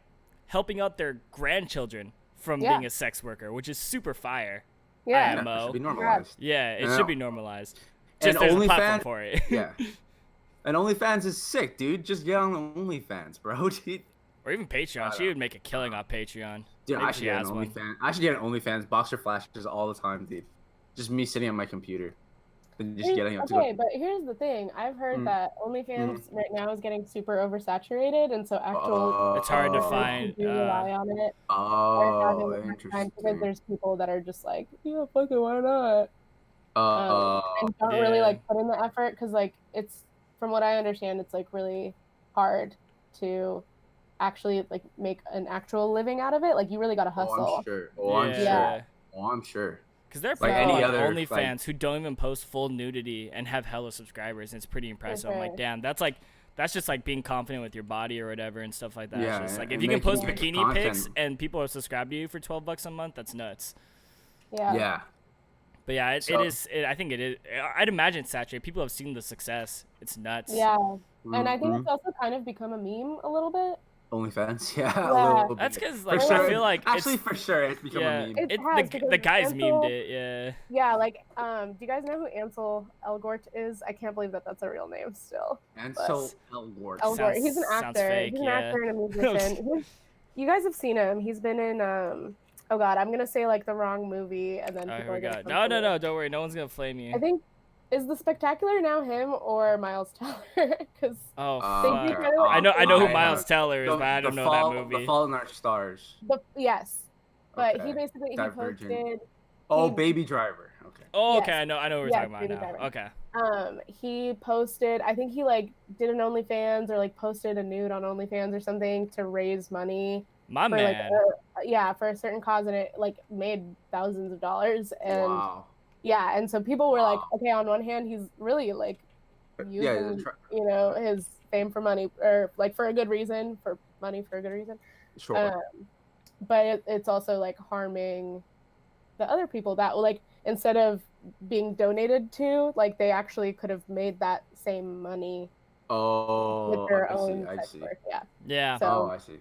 helping out their grandchildren from Yeah. being a sex worker, which is super fire. Yeah. IMO. That should be normalized. Yeah, it Yeah. should be normalized. And Just there's a platform OnlyFans- for it. Yeah. And OnlyFans is sick, dude. Just get on OnlyFans, bro. Dude, Or even Patreon. She would make a killing on Patreon. dude Maybe I she should get an has one. OnlyFans. I should get an OnlyFans. Boxer flashes all the time, dude. Just me sitting on my computer. And just getting up to Okay, it. but here's the thing. I've heard that OnlyFans right now is getting super oversaturated, and so actual It's hard to Oh. find. do rely on it. Oh, having a hard time interesting. because there's people that are just like, yeah, fuck it, why not? And don't really yeah. like put in the effort because like it's from what I understand, it's like really hard to actually like make an actual living out of it. Like you really gotta hustle. Oh, I'm sure. Oh, I'm Yeah. sure. Oh, I'm sure. Because there are Like people any on other, OnlyFans like- who don't even post full nudity and have hella subscribers, and it's pretty impressive. I'm like, sure. damn, that's just like being confident with your body or whatever and stuff like that. Yeah, It's just like and if you can making post good bikini pics content. and people are subscribed to you for $12 a month, that's nuts. Yeah. Yeah. But yeah, So- I think it is. I'd imagine it's saturated. People have seen the success. It's nuts. Yeah. And I think Mhm. it's also kind of become a meme a little bit. OnlyFans, yeah. Yeah. A little That's bit. 'cause, For like, I sure. feel like actually it's- for sure it's become Yeah, a meme. It it, has, the because guys Ansel- memed it. Yeah. Yeah, like do you guys know who Ansel Elgort is? I can't believe that that's a real name still. And but- so Elgort. Elgort. He's an sounds actor. fake, He's an yeah. actor and a musician. You guys have seen him. He's been in oh god, I'm gonna say like the wrong movie and then Oh, people here are we gonna go. come No, for me. don't worry. No one's gonna flame you. I think is the Spectacular now him or Miles Teller? Because Oh, They do fuck. kinda like- I know who I Miles have- Teller is, but I don't know that movie. The Fault in Our Stars. yes, but Okay. he basically Divergent. posted. Oh, He- Baby Driver. Okay. Oh, Yes. okay. I know what we're Yeah, talking about Baby now. Driver. Okay. He posted. I think he like did an OnlyFans or like posted a nude on OnlyFans or something to raise money My for man. like for a certain cause, and it like made thousands of dollars. And Wow. yeah, and so people were like, Wow. okay, on one hand, he's really like Yeah. using his fame for money or like for a good reason, for money for a good reason. Sure. But it's also like harming the other people that like instead of being donated to, like they actually could have made that same money Oh, with their I own see. I sex see. work. Yeah, Yeah. So- Oh, I see.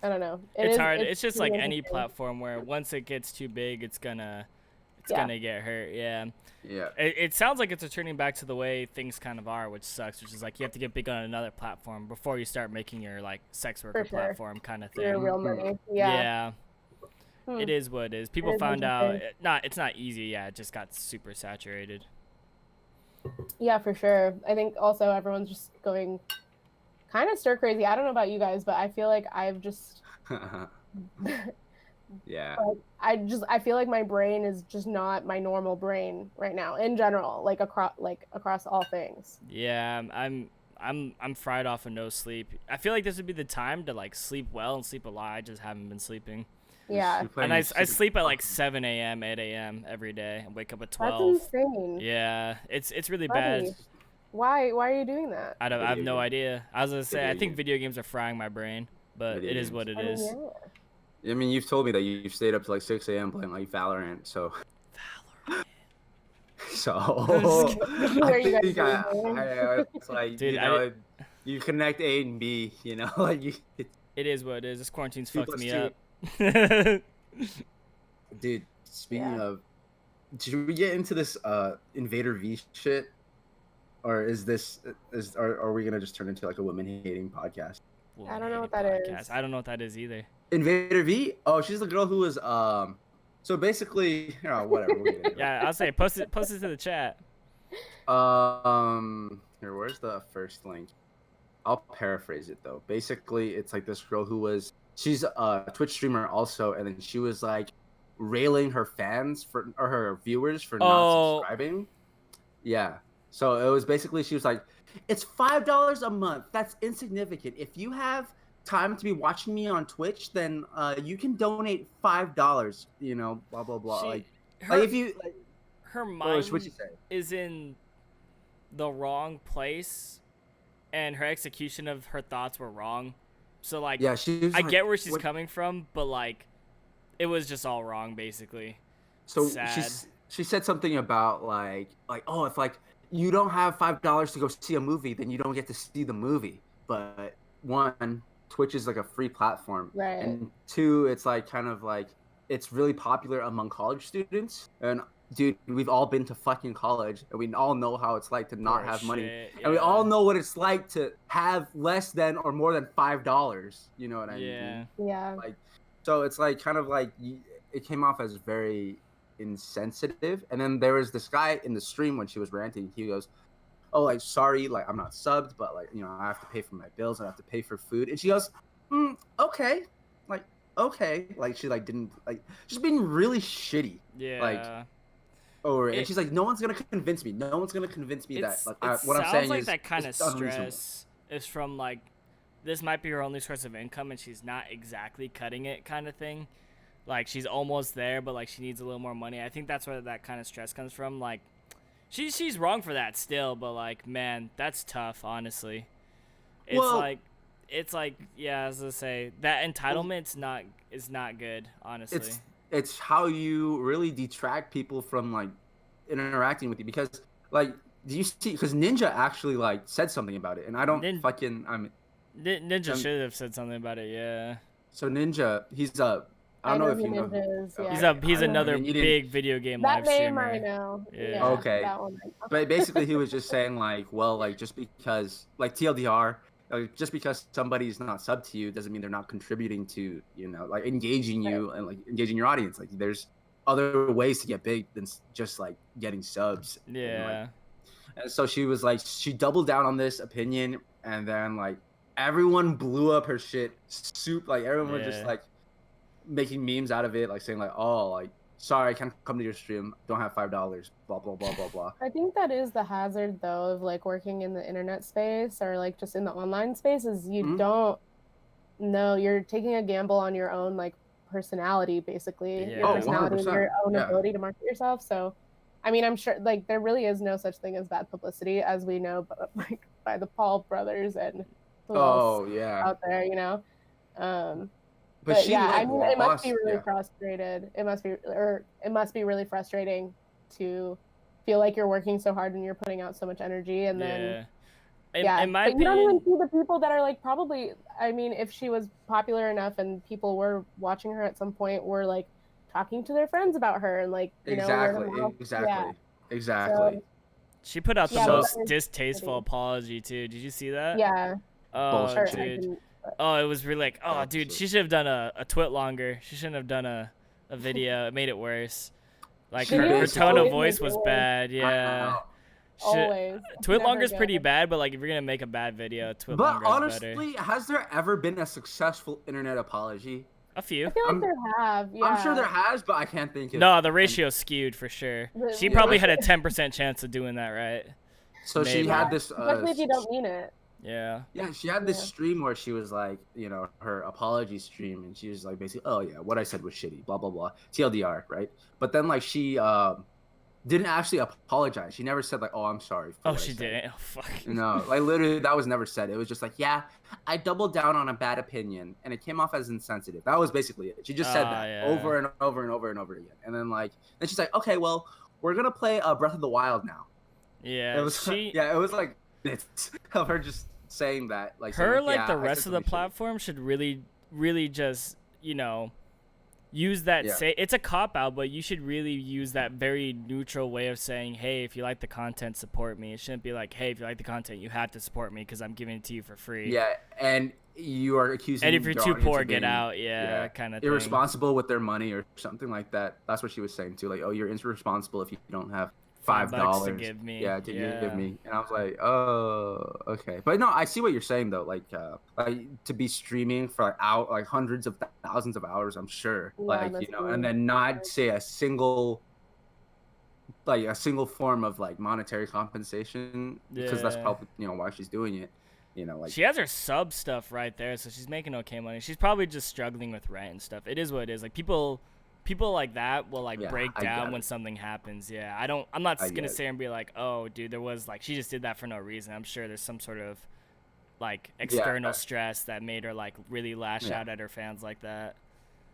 I don't know. It's hard. It's just like really any interesting. platform where once it gets too big, it's gonna Yeah. get hurt. Yeah. Yeah. It sounds like it's returning back to the way things kind of are, which sucks. Which is like you have to get big on another platform before you start making your like sex worker sure. platform kind of thing. Your real money. Yeah. Hmm. It is what it is. People is found out. interesting. It's not easy. Yeah, it just got super saturated. Yeah, for sure. I think also everyone's just going kind of stir crazy. I don't know about you guys, but I feel like I've just Yeah. I feel like my brain is just not my normal brain right now in general, like across all things. Yeah, I'm fried off of no sleep. I feel like this would be the time to like sleep well and sleep a lot. I just haven't been sleeping. Yeah. And I sleep at like 7 a.m., 8 a.m. every day and wake up at That's 12. insane. Yeah, it's really Buddy. bad. Why are you doing that? I have Video no games. idea. I was gonna say I Video think games. video games are frying my brain, but Video it is games. what it I mean, is. yeah. I mean, you've told me that you stayed up to like 6 a.m. playing like Valorant, so. So This is where you guys it's like, Dude, you know, you connect A and B, you know, like it is what it is. This quarantine's 2 fucked + me 2. up. Dude, speaking Yeah. of, should we get into this InvaderVie shit? Or are we gonna just turn into like a women hating podcast? I don't know what that is. I don't know what that is either. InvaderVie? Oh, she's the girl who was so basically, whatever, we'll get into it. Yeah, I'll say post it to the chat. Here, where's the first link? I'll paraphrase it though. Basically, it's like this girl she's a Twitch streamer also, and then she was like railing her fans or her viewers for not subscribing. Yeah. So it was basically, she was like, it's $5 a month. That's insignificant. If you have time to be watching me on Twitch, then you can donate $5. You know, blah blah blah. Her mind what'd you say? is in the wrong place, and her execution of her thoughts were wrong. So like, yeah, I get where she's coming from, but like, it was just all wrong basically. So sad. she said something about like oh, if like you don't have $5 to go see a movie, then you don't get to see the movie. But one, Twitch is like a free platform, Right. And two, it's like kind of like it's really popular among college students. And dude, we've all been to fucking college, and we all know how it's like to not have money, Yeah. and we all know what it's like to have less than or more than $5. You know what I Yeah. mean? Yeah. Like, so it's like kind of like it came off as very insensitive. And then there was this guy in the stream when she was ranting. He goes, oh, like, sorry, like I'm not subbed, but like, you know, I have to pay for my bills, I have to pay for food. And she goes, okay, like, okay, like she like didn't like just being really shitty. Yeah. Like over it. And she's like, no one's gonna convince me that like what I'm saying like is that kind of unreasonable. stress is from like, this might be her only source of income and she's not exactly cutting it kind of thing. Like she's almost there, but like she needs a little more money. I think that's where that kind of stress comes from. Like she's wrong for that still, but like, man, that's tough, honestly. It's like yeah, as I say, that entitlement's is not good, honestly. It's how you really detract people from like interacting with you, because like, do you see, because Ninja actually like said something about it, and I don't Ninja should have said something about it, yeah. So Ninja, he's I don't know if you know. He's another big video game live streamer. That name I know. Yeah. Okay. That one I know. But basically, he was just saying like, well, like just because like TLDR, like, just because somebody's not subbed to you doesn't mean they're not contributing to, you know, like engaging you and like engaging your audience. Like there's other ways to get big than just like getting subs. Yeah. And so she was like, she doubled down on this opinion, and then like everyone blew up her shit. Like everyone was just like making memes out of it, like saying like, oh, like, sorry, I can't come to your stream, don't have $5, blah blah blah blah blah. I think that is the hazard though of like working in the internet space or like just in the online space, is you don't know, you're taking a gamble on your own like personality, basically. Yeah. Your personality and 100%. your own ability to market yourself. So I mean, I'm sure like there really is no such thing as bad publicity, as we know, but like by the Paul brothers and who else out there, you know. But yeah, I mean, it must be really frustrated. It must be really frustrating to feel like you're working so hard and you're putting out so much energy, and then in my opinion, you don't even see the people that are like, probably, I mean, if she was popular enough and people were watching her at some point, were like talking to their friends about her and like, you know, exactly. So, she put out the most distasteful apology too. Did you see that? Yeah. Oh, bullshit. dude. Oh, it was really like, oh, dude, she should have done a twit longer. She shouldn't have done a video. It made it worse. Like her tone of voice was bad. Yeah. Always. Twit longer is pretty bad, but like if you're gonna make a bad video, twit longer is better. But honestly, has there ever been a successful internet apology? A few. I feel like there have. Yeah. I'm sure there has, but I can't think of. No, the ratio's skewed for sure. She probably had a 10% chance of doing that, right? So maybe. She had this. Especially if you don't mean it. Yeah. Yeah, she had this stream where she was like, you know, her apology stream, and she was like, basically, oh yeah, what I said was shitty, blah blah blah, TLDR, right? But then like she didn't actually apologize. She never said like, oh, I'm sorry. Oh, she didn't. Oh, fuck. No, like literally, that was never said. It was just like, yeah, I doubled down on a bad opinion, and it came off as insensitive. That was basically it. She just said that over and over and over and over again, and then like, then she's like, okay, well, we're gonna play Breath of the Wild now. Yeah, It was it was like minutes of her just saying that, like her saying, like yeah, the I said rest of the something shitty. platform should really just use that. Yeah. Say it's a cop out, but you should really use that very neutral way of saying, hey, if you like the content, support me. It shouldn't be like, hey, if you like the content, you have to support me because I'm giving it to you for free. Yeah, and you are accusing. And if you're your too audience poor, of get being, out. Yeah, kind of thing. irresponsible with their money or something like that. That's what she was saying too. Like, oh, you're irresponsible if you don't have $5 to give me. Yeah, to give me. And I was like, oh, okay. But no, I see what you're saying though. Like to be streaming for like hundreds of thousands of hours, I'm sure. Yeah, Like, and then not say a single form of like monetary compensation, because that's probably why she's doing it. Like she has her sub stuff right there, so she's making okay money. She's probably just struggling with rent and stuff. It is what it is. Like people like that will like break down when something happens. Yeah, I'm not gonna sit here and be like, oh dude, there was like, she just did that for no reason. I'm sure there's some sort of like external stress that made her like really lash out at her fans like that.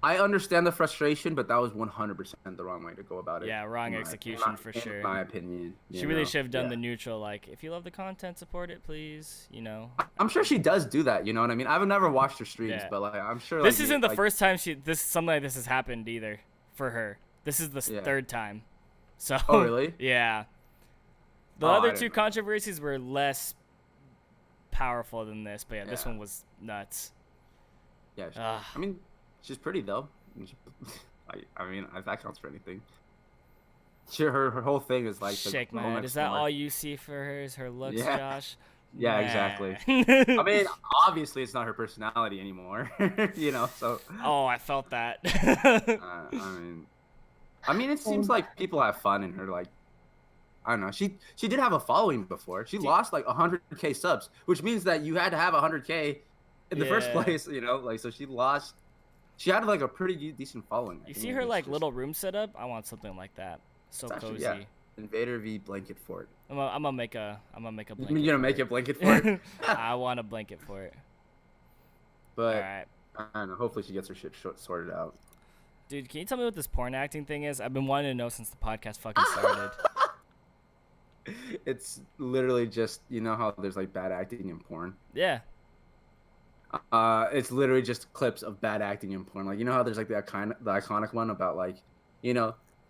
I understand the frustration, but that was 100% the wrong way to go about it. Yeah, wrong execution for sure. In my opinion. She really should have done the neutral, like, if you love the content, support it, please, I'm sure she does do that, you know what I mean? I've never watched her streams, but like, I'm sure this isn't the first time something like this has happened either for her. This is the third time. So Oh, really? Yeah. The other two controversies were less powerful than this, but this one was nuts. Yeah, I mean, she's pretty though. I mean, if that counts for anything. Her whole thing is like. Shake my head. Is that all you see for her? Is her looks, Josh? Yeah, exactly. I mean, obviously, it's not her personality anymore. So. Oh, I felt that. I mean, it seems like people have fun in her. Like, I don't know. She did have a following before. She lost like 100K subs, which means that you had to have 100K in the first place. Like, so she lost. She had like a pretty decent following. You see her like little room setup? I want something like that. So cozy. Actually, InvaderVie blanket fort. I'm gonna make a blanket. You're gonna make a blanket fort? I want a blanket for it. But all right. I don't know. Hopefully she gets her shit sorted out. Dude, can you tell me what this porn acting thing is? I've been wanting to know since the podcast fucking started. It's literally just, how there's like bad acting in porn. Yeah. It's literally just clips of bad acting in porn. Like, how there's like the iconic one about like,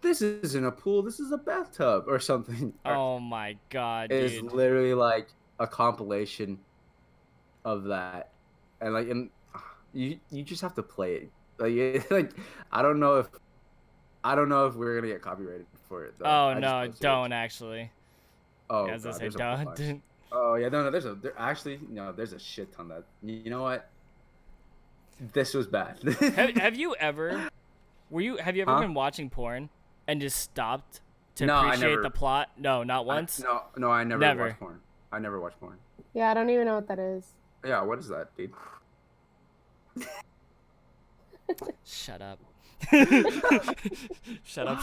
this isn't a pool, this is a bathtub or something. Oh my god, dude. It's literally like a compilation of that, and like, you just have to play it. Like I don't know if we're gonna get copyrighted for it. Though. Oh no, don't actually. Oh, as I say, don't. Oh yeah, no, there's a shit ton that. You know what? This was bad. have you ever been watching porn and just stopped to appreciate the plot? No, not once. No, I never watched porn. I never watched porn. Yeah, I don't even know what that is. Yeah, what is that, dude? Shut up. Shut up.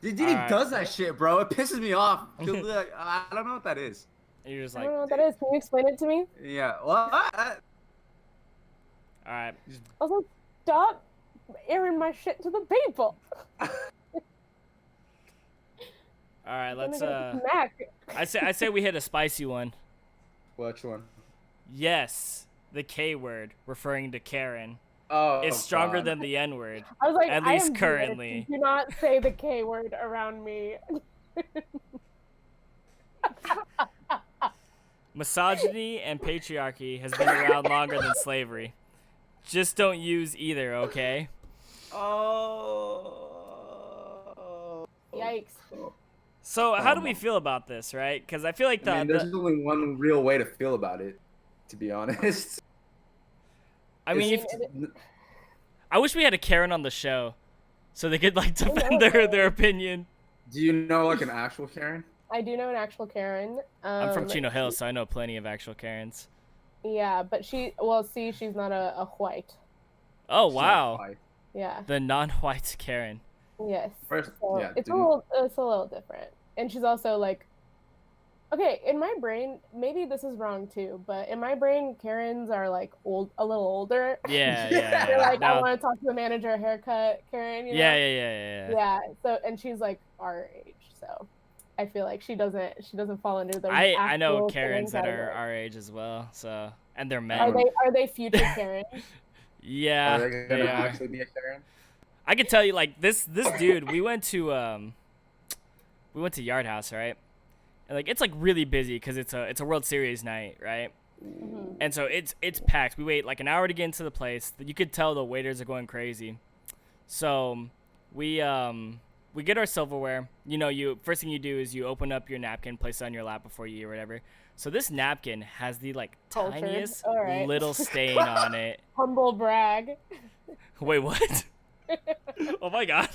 DeeDee does that shit, bro. It pisses me off. Like, I don't know what that is. And you're just I like, don't know what that is. Can you explain it to me? Yeah. Well, all right. Also, stop airing my shit to the people. All right, let's I say we hit a spicy one. Which one? Yes, the K word referring to Karen. Oh, it's stronger than the N word. I was like, at least currently. Do not say the K word around me. Misogyny and patriarchy has been around longer than slavery. Just don't use either, okay? Oh. Yikes. So how do we feel about this, right? Because I feel like there's only one real way to feel about it, to be honest. I mean, I wish we had a Karen on the show, so they could like defend their opinion. Do you know like an actual Karen? I do know an actual Karen. I'm from Chino Hills, so I know plenty of actual Karens. Yeah, but she's not a white. Oh wow. Yeah. The non-white Karen. Yes. First, so it's a little different, and she's also like Okay, in my brain, maybe this is wrong too, but in my brain, Karens are like a little older. Yeah, Yeah. They're like, I No, want to talk to the manager, haircut, Karen, you yeah, know? yeah, yeah, yeah, yeah. Yeah. So, and she's like our age, so I feel like she doesn't fall under the I know actual Karen Karens that are category. our age as well, so and they're Are men. they future Karens? Are Yeah, they they gonna are. actually be a Karen? I could tell you like this dude. We went to Yard House, right? And like it's like really busy because it's a World Series night, right? Mhm. And so it's packed. We wait like an hour to get into the place. You could tell the waiters are going crazy. So we get our silverware. You know, you first thing you do is you open up your napkin, place it on your lap before you eat or whatever. So this napkin has the like Cultured. tiniest All right. little stain on it. Humble brag. Wait, what? Oh my god.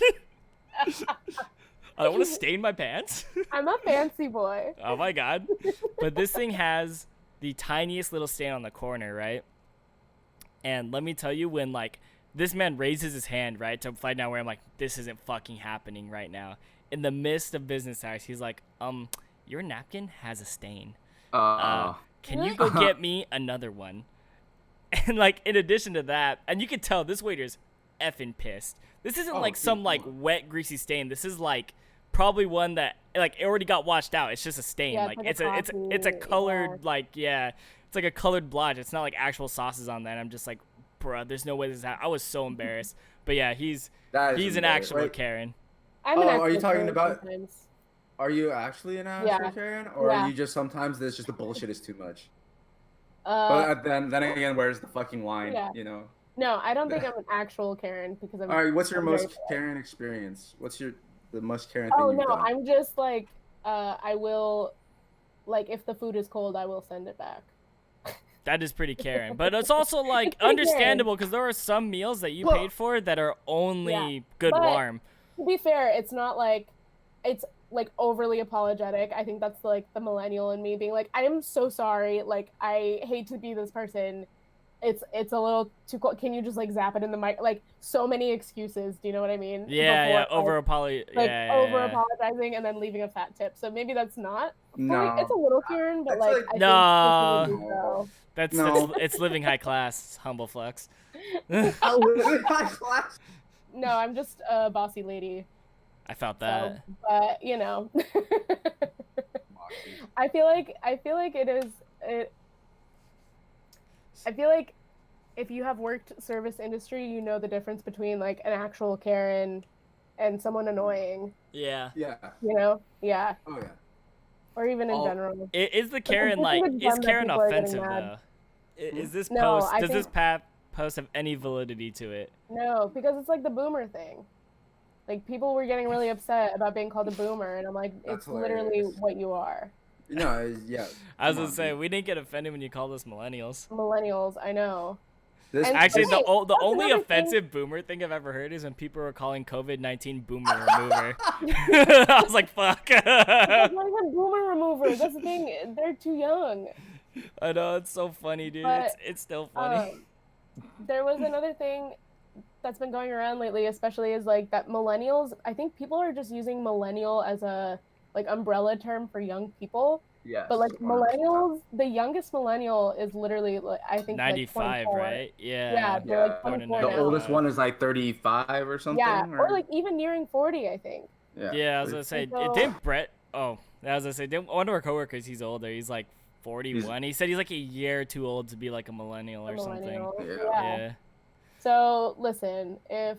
I don't want to stain my pants. I'm a fancy boy. Oh my god. But this thing has the tiniest little stain on the corner, right? And let me tell you, when like this man raises his hand, right, to find out where I'm like, this isn't fucking happening right now. In the midst of business hours, he's like, your napkin has a stain. Can you go get me another one? And like in addition to that, and you can tell this waiter's effing pissed. This isn't like some like wet greasy stain. This is like probably one that like it already got washed out. It's just a stain. Yeah, like it's it's a coffee, colored it's like a colored blotch. It's not like actual sauces on that. I'm just like, bruh, there's no way this is I was so embarrassed. But yeah, he's an actual Karen. I'm an are you actual talking Karen about? sometimes. Are you actually an actual Karen, or Yeah. are you just sometimes there's just the bullshit is too much? Uh, But then again, where's the fucking line? Yeah. You know. no, I don't think I'm an actual Karen because I'm. All right. What's your I'm very most polite. Karen experience? What's the most Karen Oh thing you've no, done? I'm just like, I will, like, if the food is cold, I will send it back. That is pretty Karen. But it's also like It's pretty understandable because there are some meals that you paid for that are only good but- warm. To be fair, it's not like, it's like overly apologetic. I think that's like the millennial in me being like, I am so sorry. Like, I hate to be this person. It's a little too cold. Can you just like zap it in the mic? Like, so many excuses. Do you know what I mean? Yeah, Before, over yeah. apologizing and then leaving a fat tip. So maybe that's not fully, No. it's a little Karen, but It's like, like- I think No. it's really so. It's living high class, humble flex. No, I'm just a bossy lady. I felt So, that. but you know, I feel like I feel like if you have worked service industry, you know the difference between like an actual Karen and someone annoying. Yeah. Yeah. You know, yeah, Oh yeah. or even in All- general. Is the Karen I like think it's is dumb that Karen people are getting offensive mad. though? Is this No, post I does this think- post have any validity to it? No, because it's like the boomer thing. Like people were getting really upset about being called a boomer, and I'm like, That's it's literally hilarious. what you are. No. Yeah. I was come gonna on, say dude. we didn't get offended when you called us millennials. Millennials, I know. This And- Actually, Okay, the that's only another thing. offensive boomer thing I've ever heard is when people were calling COVID-19 boomer remover. I was like, fuck. It's not even boomer remover. That's the thing. They're too young. I know, it's so funny, dude. But, It's still funny. There was another thing that's been going around lately, especially is like that millennials. I think people are just using millennial as a like umbrella term for young people. Yes. But like 100%. millennials, the youngest millennial is literally like I think 95, like 24. right? Yeah. Yeah, they're like Yeah. 24 The now. oldest one is like 35 or something. Yeah, or like even nearing 40, I think. Yeah, I was gonna say, So- didn't Brett? Oh, I was gonna say, one of our coworkers, he's older. He's like 41. He said he's like a year too old to be like a millennial or Millennial. something. Yeah. Yeah. So listen, if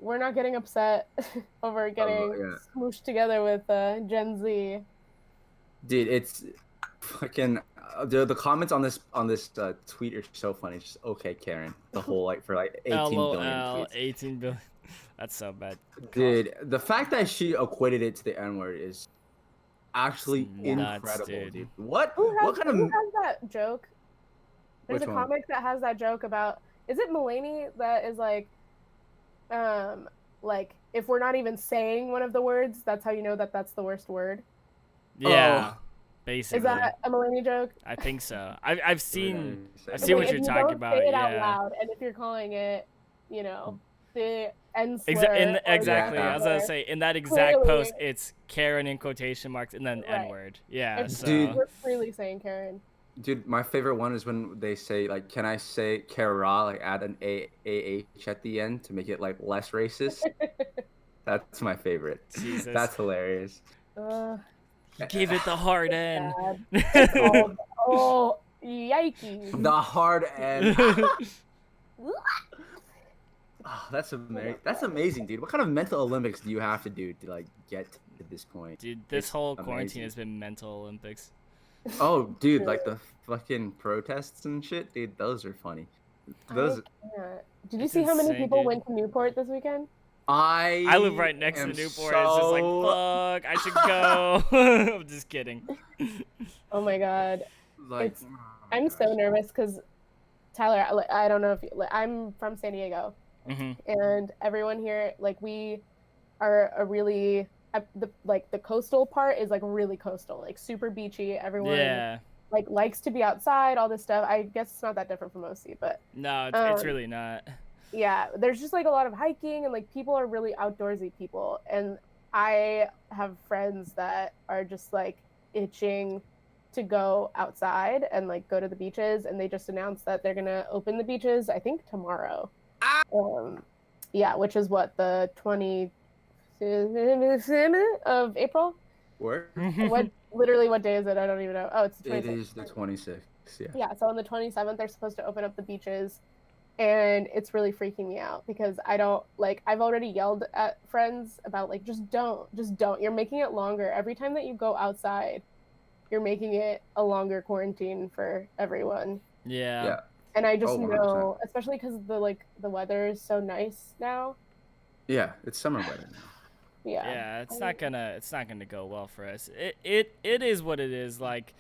we're not getting upset over getting yeah. smooshed together with Gen Z, Dude, it's fucking the comments on this tweet are so funny. It's just okay, Karen. The whole like for like 18 billion LOL, tweets. 18 billion. That's so bad. Dude, the fact that she equated it to the N word is actually It's nuts, incredible, dude. dude. What who what kind has of that joke? There's Which a one? comic that has that joke about. Is it Mulaney that is like if we're not even saying one of the words, that's how you know that that's the worst word. Yeah. Oh. Basically. Is that a Mulaney joke? I think so. I've seen. I It's see like, what if you're you talking don't about, Say it out yeah. loud, and if you're calling it, you know, the N slur. Exactly. Yeah. I was gonna say in that exact Clearly. post, it's Karen in quotation marks and then Right. N word. Yeah. It's, So. we're freely saying Karen. Dude, my favorite one is when they say like, "Can I say Kara?" Like add an A-H at the end to make it like less racist. That's my favorite. Jesus. That's hilarious. He gave it the hard N. It's all, oh, yikes. The hard end. Oh, that's amazing. That's amazing, dude. What kind of mental Olympics do you have to do to like get to this point? Dude, this whole amazing. quarantine has been mental Olympics. Oh, dude, like the fucking protests and shit, dude. Those are funny. Those. Did you It's see how many insane, people dude. went to Newport this weekend? I live right next to am Newport. It's just like, fuck, I should go. I'm just kidding. Oh my god. Like, It's- oh my I'm so gosh. nervous because Tyler, I don't know if I'm from San Diego, and everyone here, like, we are a really the coastal part is like really coastal, like super beachy. Everyone like likes to be outside, all this stuff. I guess it's not that different from OC, but No, it's really not. yeah, there's just like a lot of hiking and like people are really outdoorsy people, and I have friends that are just like itching to go outside and like go to the beaches, and they just announced that they're gonna open the beaches, I think tomorrow. Yeah, which is what, the 20th of April? Where? What day is it? I don't even know. Oh, it's the 26th. It is the 26th. Yeah. Yeah, so on the 27th they're supposed to open up the beaches, and it's really freaking me out because I don't like, I've already yelled at friends about like, just don't. You're making it longer. Every time that you go outside, you're making it a longer quarantine for everyone. Yeah. And I just 100%. know, especially because the weather is so nice now. Yeah, it's summer weather now. Yeah, it's not gonna go well for us. It is what it is. Like,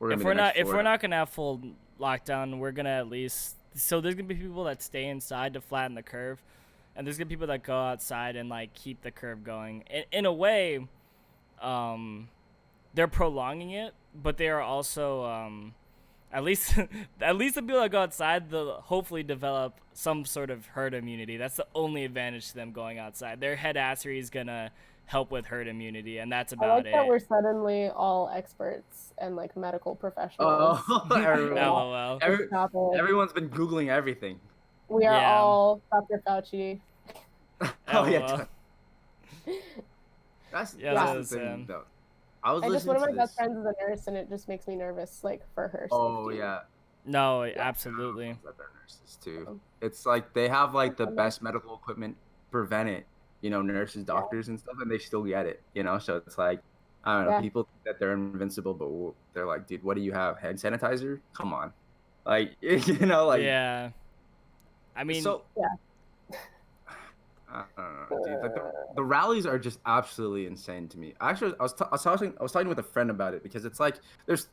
if we're not gonna have full lockdown, we're gonna at least. So there's gonna be people that stay inside to flatten the curve, and there's gonna be people that go outside and like keep the curve going. In a way, they're prolonging it, but they are also at least the people that go outside, they'll hopefully develop some sort of herd immunity. That's the only advantage to them going outside. Their head assery is gonna help with herd immunity, and that's about it. I like that we're suddenly all experts and like medical professionals. LOL. Everyone's been Googling everything. We are all Dr. Fauci. Oh yeah. That's the thing, though. One of my best friends is a nurse, and it just makes me nervous, like, for her safety. Oh yeah. No, absolutely. They're nurses too. It's like they have like the best medical equipment to prevent it. You know, nurses, doctors, and stuff, and they still get it. You know, so it's like, I don't know. People think that they're invincible, but they're like, dude, what do you have? Hand sanitizer? Come on, like, you know, like. Yeah. I mean. So, I don't know, dude. Like the rallies are just absolutely insane to me. Actually, I was talking with a friend about it because it's like it's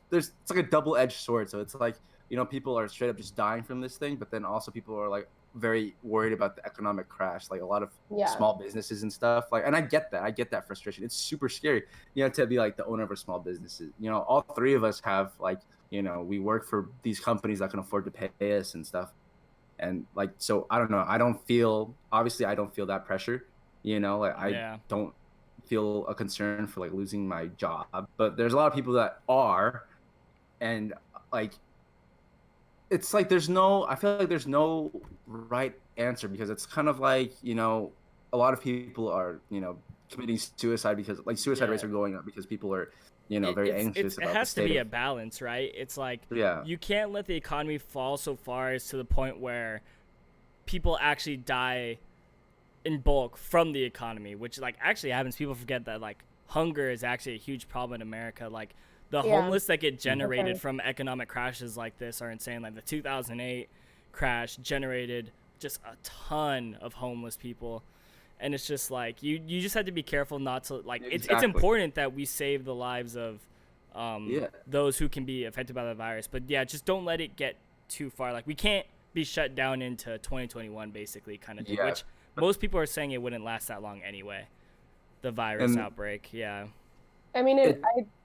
like a double-edged sword. So it's like, you know, people are straight up just dying from this thing, but then also people are like very worried about the economic crash, like a lot of small businesses and stuff. Like, and I get that frustration. It's super scary, you know, to be like the owner of a small businesses. You know, all three of us have like, you know, we work for these companies that can afford to pay us and stuff. And like, so I don't know. I don't feel that pressure, you know, like I don't feel a concern for like losing my job, but there's a lot of people that are, and like, it's like, I feel like there's no right answer because it's kind of like, you know, a lot of people are, you know, committing suicide because like suicide rates are going up because people are, you know, very anxious about it has to be a balance, right? It's like, you can't let the economy fall so far as to the point where people actually die in bulk from the economy, which like actually happens. People forget that like hunger is actually a huge problem in America. Like the homeless that get generated from economic crashes like this are insane. Like the 2008 crash generated just a ton of homeless people. And it's just like you just have to be careful not to like. It's important that we save the lives of those who can be affected by the virus. But just don't let it get too far. Like we can't be shut down into 2021 basically, kind of thing. Which most people are saying it wouldn't last that long anyway. The virus outbreak, I mean,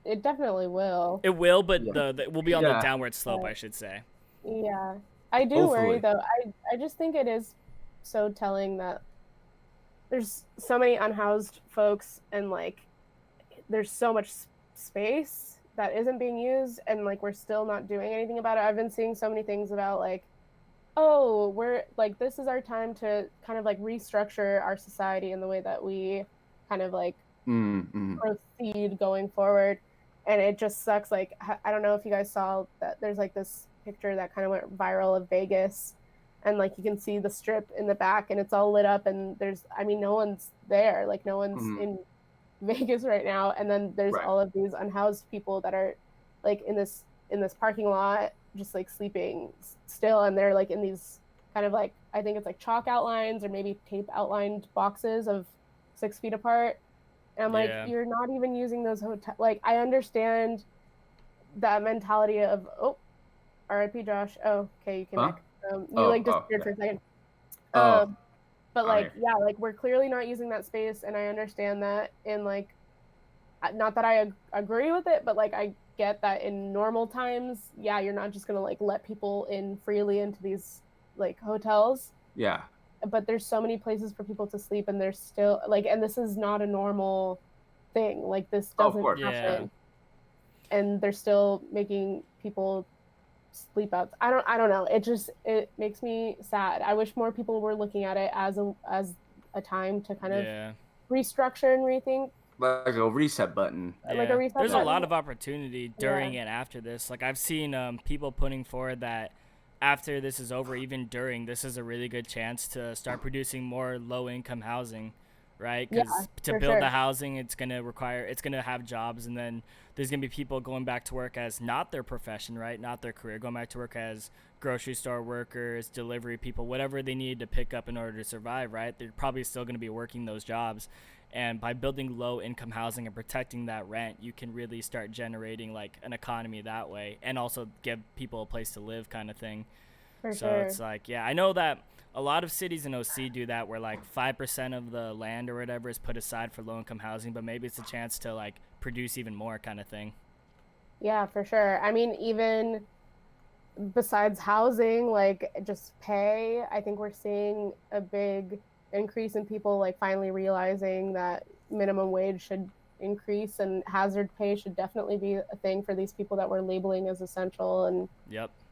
it definitely will. It will, but we'll be on the downward slope, I should say. Yeah, I do worry though. I just think it is so telling that there's so many unhoused folks, and like there's so much space that isn't being used, and like we're still not doing anything about it. I've been seeing so many things about like, oh, we're like, this is our time to kind of like restructure our society in the way that we kind of like proceed going forward. And it just sucks. Like, I don't know if you guys saw that there's like this picture that kind of went viral of Vegas, and like you can see the strip in the back and it's all lit up, and there's, I mean, no one's there, like no one's in Vegas right now, and then there's Right. all of these unhoused people that are like in this parking lot just like sleeping still, and they're like in these kind of like, I think it's like chalk outlines or maybe tape outlined boxes of 6 feet apart. And I'm like, Yeah. you're not even using those hotel. Like, I understand that mentality of, oh, RIP Josh. Oh, okay, you came back. You like disappeared for a second. But like, yeah, like we're clearly not using that space, and I understand that in like, not that I agree with it, but like I get that in normal times, yeah, you're not just gonna like let people in freely into these like hotels. Yeah. But there's so many places for people to sleep, and there's still like, and this is not a normal thing. Like this doesn't happen, and they're still making people sleep out. I don't know. It makes me sad. I wish more people were looking at it as a time to kind of restructure and rethink. Like a reset button. Yeah. Like a reset There's button. a lot of opportunity during and after this. Like I've seen people putting forward that after this is over, even during, this is a really good chance to start producing more low-income housing, right? Because to build the housing, it's going to have jobs, and then there's going to be people going back to work as not their profession, right? Not their career, going back to work as grocery store workers, delivery people, whatever they need to pick up in order to survive, right? They're probably still going to be working those jobs. And by building low income housing and protecting that rent, you can really start generating like an economy that way, and also give people a place to live kind of thing. It's like, yeah, I know that a lot of cities in OC do that, where like 5% of the land or whatever is put aside for low income housing, but maybe it's a chance to like produce even more kind of thing. Yeah, for sure. I mean, even besides housing, like just pay, I think we're seeing a big increase in people like finally realizing that minimum wage should increase, and hazard pay should definitely be a thing for these people that we're labeling as essential, and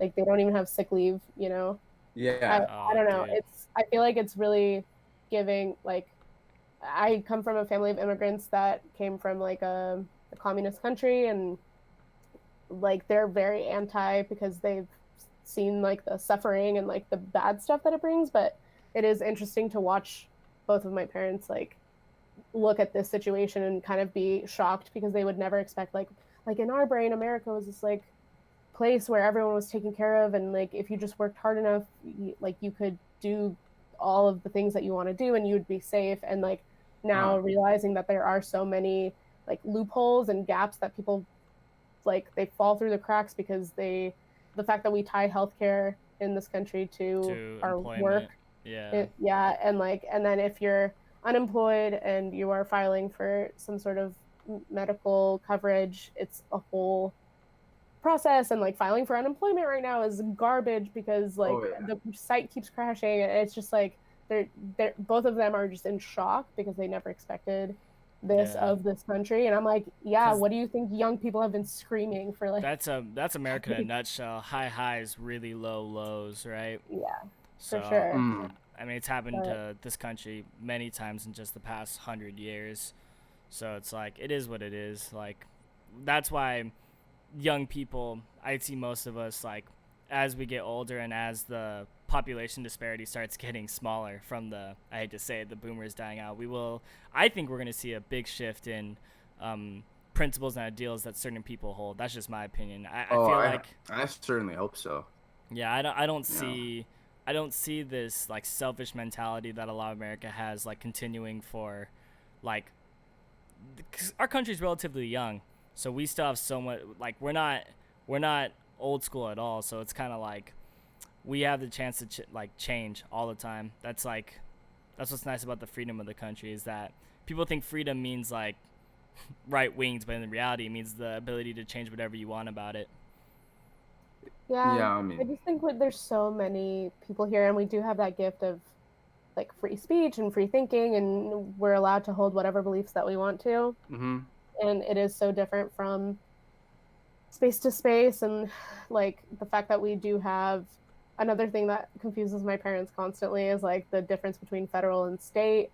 like they don't even have sick leave, you know. I don't know. Dude. I feel like it's really giving, like, I come from a family of immigrants that came from like a communist country, and like they're very anti because they've seen like the suffering and like the bad stuff that it brings. But it is interesting to watch both of my parents like look at this situation and kind of be shocked, because they would never expect like in our brain, America was this like place where everyone was taken care of, and like if you just worked hard enough, you could do all of the things that you want to do and you would be safe. And like now realizing that there are so many like loopholes and gaps that people like they fall through the cracks because the fact that we tie healthcare in this country to our work. And then if you're unemployed and you are filing for some sort of medical coverage, it's a whole process. And like filing for unemployment right now is garbage because like the site keeps crashing, and it's just like they're both of them are just in shock because they never expected this of this country. And I'm like, yeah, what do you think young people have been screaming for? Like that's America in a nutshell. High highs, really low lows, right? Yeah, for sure. I mean, it's happened to this country many times in just the past 100 years. So it's like, it is what it is. Like, that's why young people, I see most of us, like, as we get older and as the population disparity starts getting smaller from the, I hate to say it, the boomers dying out, I think we're going to see a big shift in principles and ideals that certain people hold. That's just my opinion. I certainly hope so. Yeah, I don't see this like selfish mentality that a lot of America has like continuing for, like, our country's relatively young, so we still have so much, like, we're not old school at all, so it's kind of like we have the chance to change all the time. That's what's nice about the freedom of the country, is that people think freedom means like right wings, but in reality it means the ability to change whatever you want about it. Yeah, I just think there's so many people here, and we do have that gift of like free speech and free thinking, and we're allowed to hold whatever beliefs that we want to. Mm-hmm. And it is so different from space to space. And like the fact that we do have another thing that confuses my parents constantly is like the difference between federal and state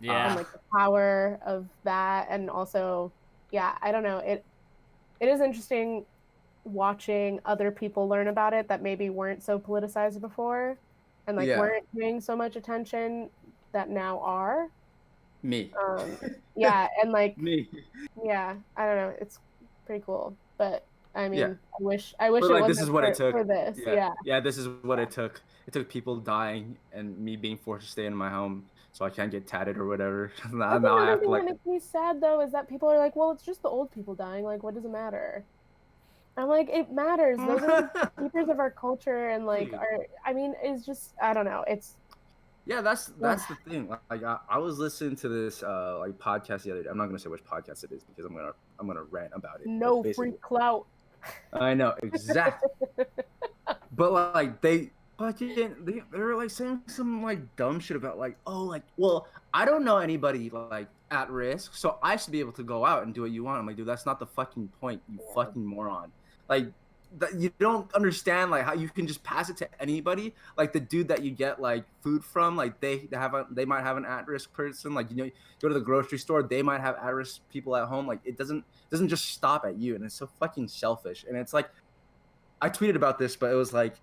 Yeah. and like the power of that. And also, yeah, I don't know, it is interesting watching other people learn about it that maybe weren't so politicized before and like Yeah. weren't paying so much attention that now are. Me. Yeah, and like Me. yeah, I don't know, it's pretty cool. But I mean, Yeah. I wish But it like wasn't this is what it took. for this. Yeah. Yeah. This is what it took. It took people dying and me being forced to stay in my home so I can't get tatted or whatever. That's now I another have to thing like. that makes me sad though, is that people are like, well, it's just the old people dying, like what does it matter? I'm like, it matters. Those are the keepers of our culture, and like Dude. I mean, it's just, I don't know. It's Yeah, that's the thing. Like I was listening to this like podcast the other day. I'm not gonna say which podcast it is because I'm gonna rant about it. no But free basically, clout. I know exactly. But like they were like saying some like dumb shit about like, oh, like, well, I don't know anybody like at risk, so I should be able to go out and do what you want. I'm like, dude, that's not the fucking point, you fucking moron. Like you don't understand like how you can just pass it to anybody. Like the dude that you get like food from, like they might have an at-risk person. Like, you know, you go to the grocery store, they might have at-risk people at home. Like it doesn't just stop at you, and it's so fucking selfish. And it's like, I tweeted about this, but it was like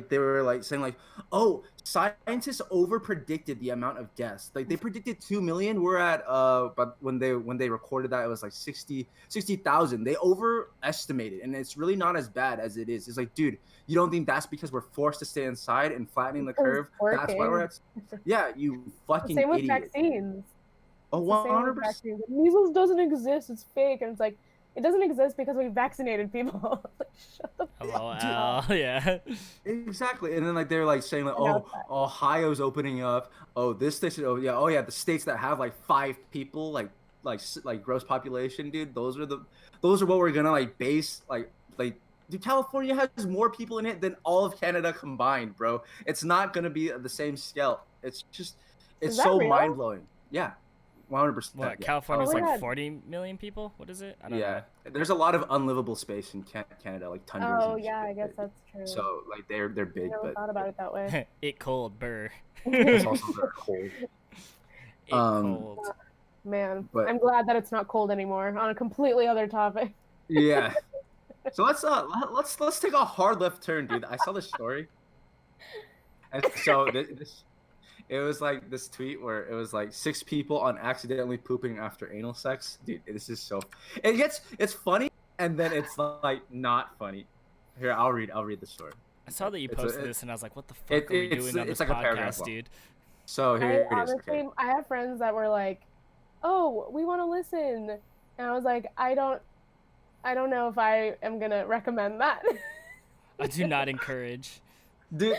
they were like saying like, oh, scientists over predicted the amount of deaths. Like they predicted 2 million. We're at but when they recorded that, it was like 60,000. They overestimated, and it's really not as bad as it is. It's like, dude, you don't think that's because we're forced to stay inside and flattening the curve? That's why we're at. Yeah, you fucking same with idiot. vaccines. Oh, 100%. Measles doesn't exist. It's fake, and it's like, it doesn't exist because we vaccinated people. Like, shut the fuck up. Yeah. Exactly. And then like they're like saying like, oh, Ohio's opening up. Oh, this station. Oh yeah, the states that have like 5 people like gross population, dude. Those are what we're gonna like base like dude, California has more people in it than all of Canada combined, bro. It's not gonna be the same scale. It's just so mind blowing. Yeah. 100%. What, yeah. California's like 40 million people? What is it? I don't know. There's a lot of unlivable space in Canada, like tundras. Oh yeah, I guess that's true. So like they're big, I never but thought about it that way. It cold, burr. it's also very cold. It cold. Man, but, I'm glad that it's not cold anymore. On a completely other topic. Yeah. So let's take a hard left turn, dude. I saw this story, and so it was like this tweet where it was like 6 people on accidentally pooping after anal sex. Dude, this is so. It's funny, and then it's like not funny. Here, I'll read the story. I saw that you posted this, and I was like, "What the fuck are we doing on this like podcast, dude?" So here it is. Okay. I have friends that were like, "Oh, we want to listen," and I was like, "I don't know if I am gonna recommend that." I do not encourage. Dude,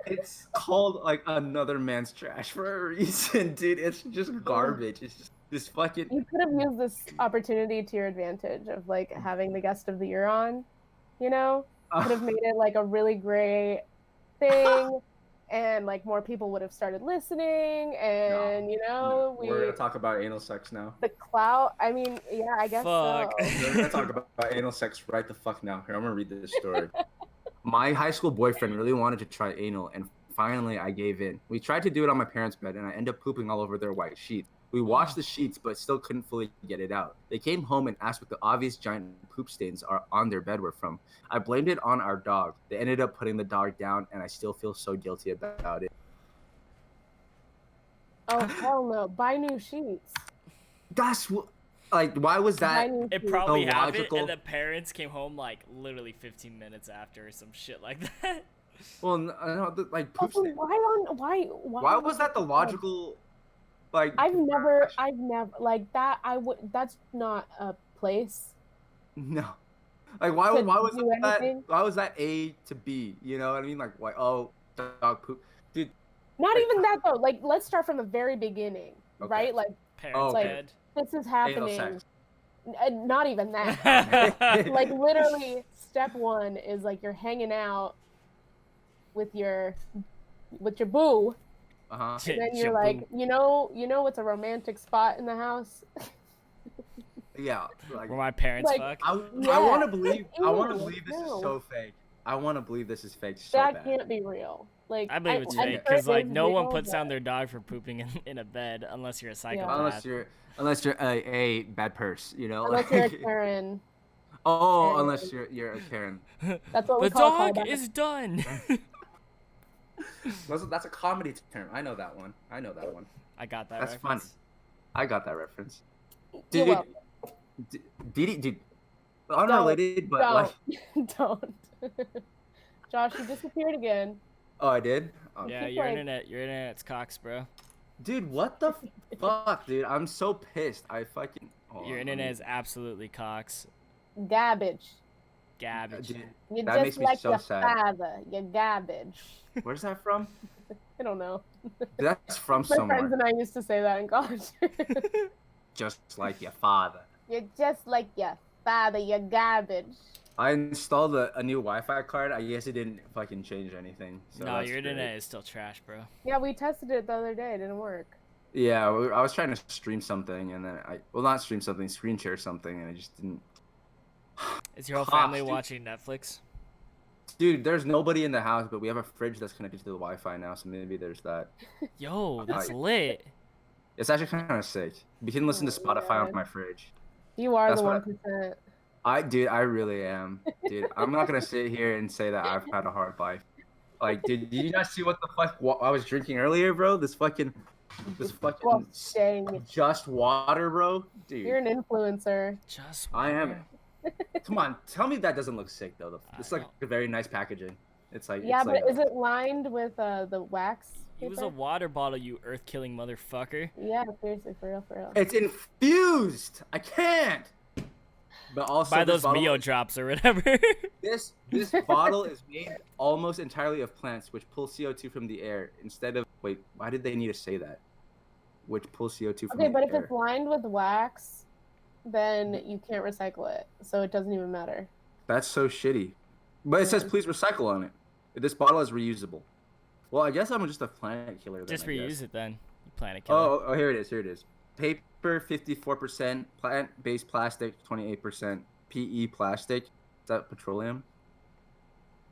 it's called like Another Man's Trash for a reason, dude. It's just garbage. It's just this fucking. You could have used this opportunity to your advantage of like having the guest of the year on, you know? Could have made it like a really great thing, and like more people would have started listening, and we're gonna talk about anal sex now. The clout. I mean, yeah, I guess Fuck. so. We're gonna talk about anal sex right the fuck now. Here, I'm gonna read this story. My high school boyfriend really wanted to try anal, and finally I gave in. We tried to do it on my parents' bed, and I ended up pooping all over their white sheets. We washed the sheets, but still couldn't fully get it out. They came home and asked what the obvious giant poop stains are on their bed were from. I blamed it on our dog. They ended up putting the dog down, and I still feel so guilty about it. Oh, hell no. Buy new sheets. That's what... Like, why was that? It probably happened, illogical? and the parents came home like literally 15 minutes after or some shit like that. Well, no, like poop Also, stains. why was that the logical... Like, I've never like that. That's not a place. No, like why was anything? why was that A to B? You know what I mean? Like why? Oh, dog poop, dude. Not even that though. Like let's start from the very beginning, right? Like parents' bed. This is happening. Not even that. Like literally, step 1 is like you're hanging out with your boo. Uh-huh. And then you're like, you know what's a romantic spot in the house? Yeah. Like, Where my parents Like, fuck. I Yeah. want to believe. I want to Ew, believe this is no. so fake. I want to believe this is fake so That bad. can't be real. Like, I believe it's I'm fake sure because it like is no one real, puts but- down their dog for pooping in a bed unless you're a psychopath. Unless you're a bad purse, you know. Unless you're a Karen. Oh, and- unless you're a Karen. That's what we The call dog callback. is done. That's a comedy term. I know that one. I know that one. I got that. That's reference. funny. I got that reference. You're Dude, welcome. DeeDee, dude, unrelated, but like, Don't. Josh, you disappeared again. oh, I did. Oh. Yeah, keep your like- internet's cocks, bro. Dude, what the fuck, dude? I'm so pissed. I fucking. Hold Your on, internet let is absolutely cocks. Garbage. Garbage. Dude, You're That just makes me like so your sad. father. You're garbage. where's that from? I don't know. Dude, that's from My friends somewhere. and I used to say that in college. Just like your father. You're just like your father. You're garbage. I installed a new Wi-Fi card. I guess it didn't fucking change anything. So No, that's your internet great. is still trash, bro. Yeah, we tested it the other day. It didn't work. Yeah, I was trying to stream something, and then not stream something, screen share something, and it just didn't. Is your whole Cops, family dude. watching Netflix? Dude, there's nobody in the house, but we have a fridge that's connected to the Wi-Fi now, so maybe there's that. Yo, that's Like- lit. It's actually kind of sick. You can listen to Oh, Spotify on man. my fridge. You are That's the what- 1%. Dude, I really am. Dude, I'm not gonna sit here and say that I've had a hard life. Like, dude, did you not see what the fuck I was drinking earlier, bro? This fucking Well, dang. just water, bro. Dude, You're an influencer. Just I am. water. Come on, tell me that doesn't look sick though. It's I like know. a very nice packaging. It's like Yeah, it's but like is it lined with the wax? Use a paper? water bottle, you earth-killing motherfucker. Yeah, seriously, for real, for real. it's infused. I can't. But also Buy this those bottle- Mio drops or whatever. This bottle is made almost entirely of plants, which pull CO2 from the air instead of. Wait, why did they need to say that? Which pull CO2 from Okay, the but if air. it's lined with wax, then you can't recycle it, so it doesn't even matter. That's so shitty. But it says Yeah. please recycle on it. This bottle is reusable. Well, I guess I'm just a planet killer then. Just I guess. reuse it then. You planet killer. Oh, here it is. Here it is. Paper 54%, plant-based plastic 28%, PE plastic. Is that petroleum?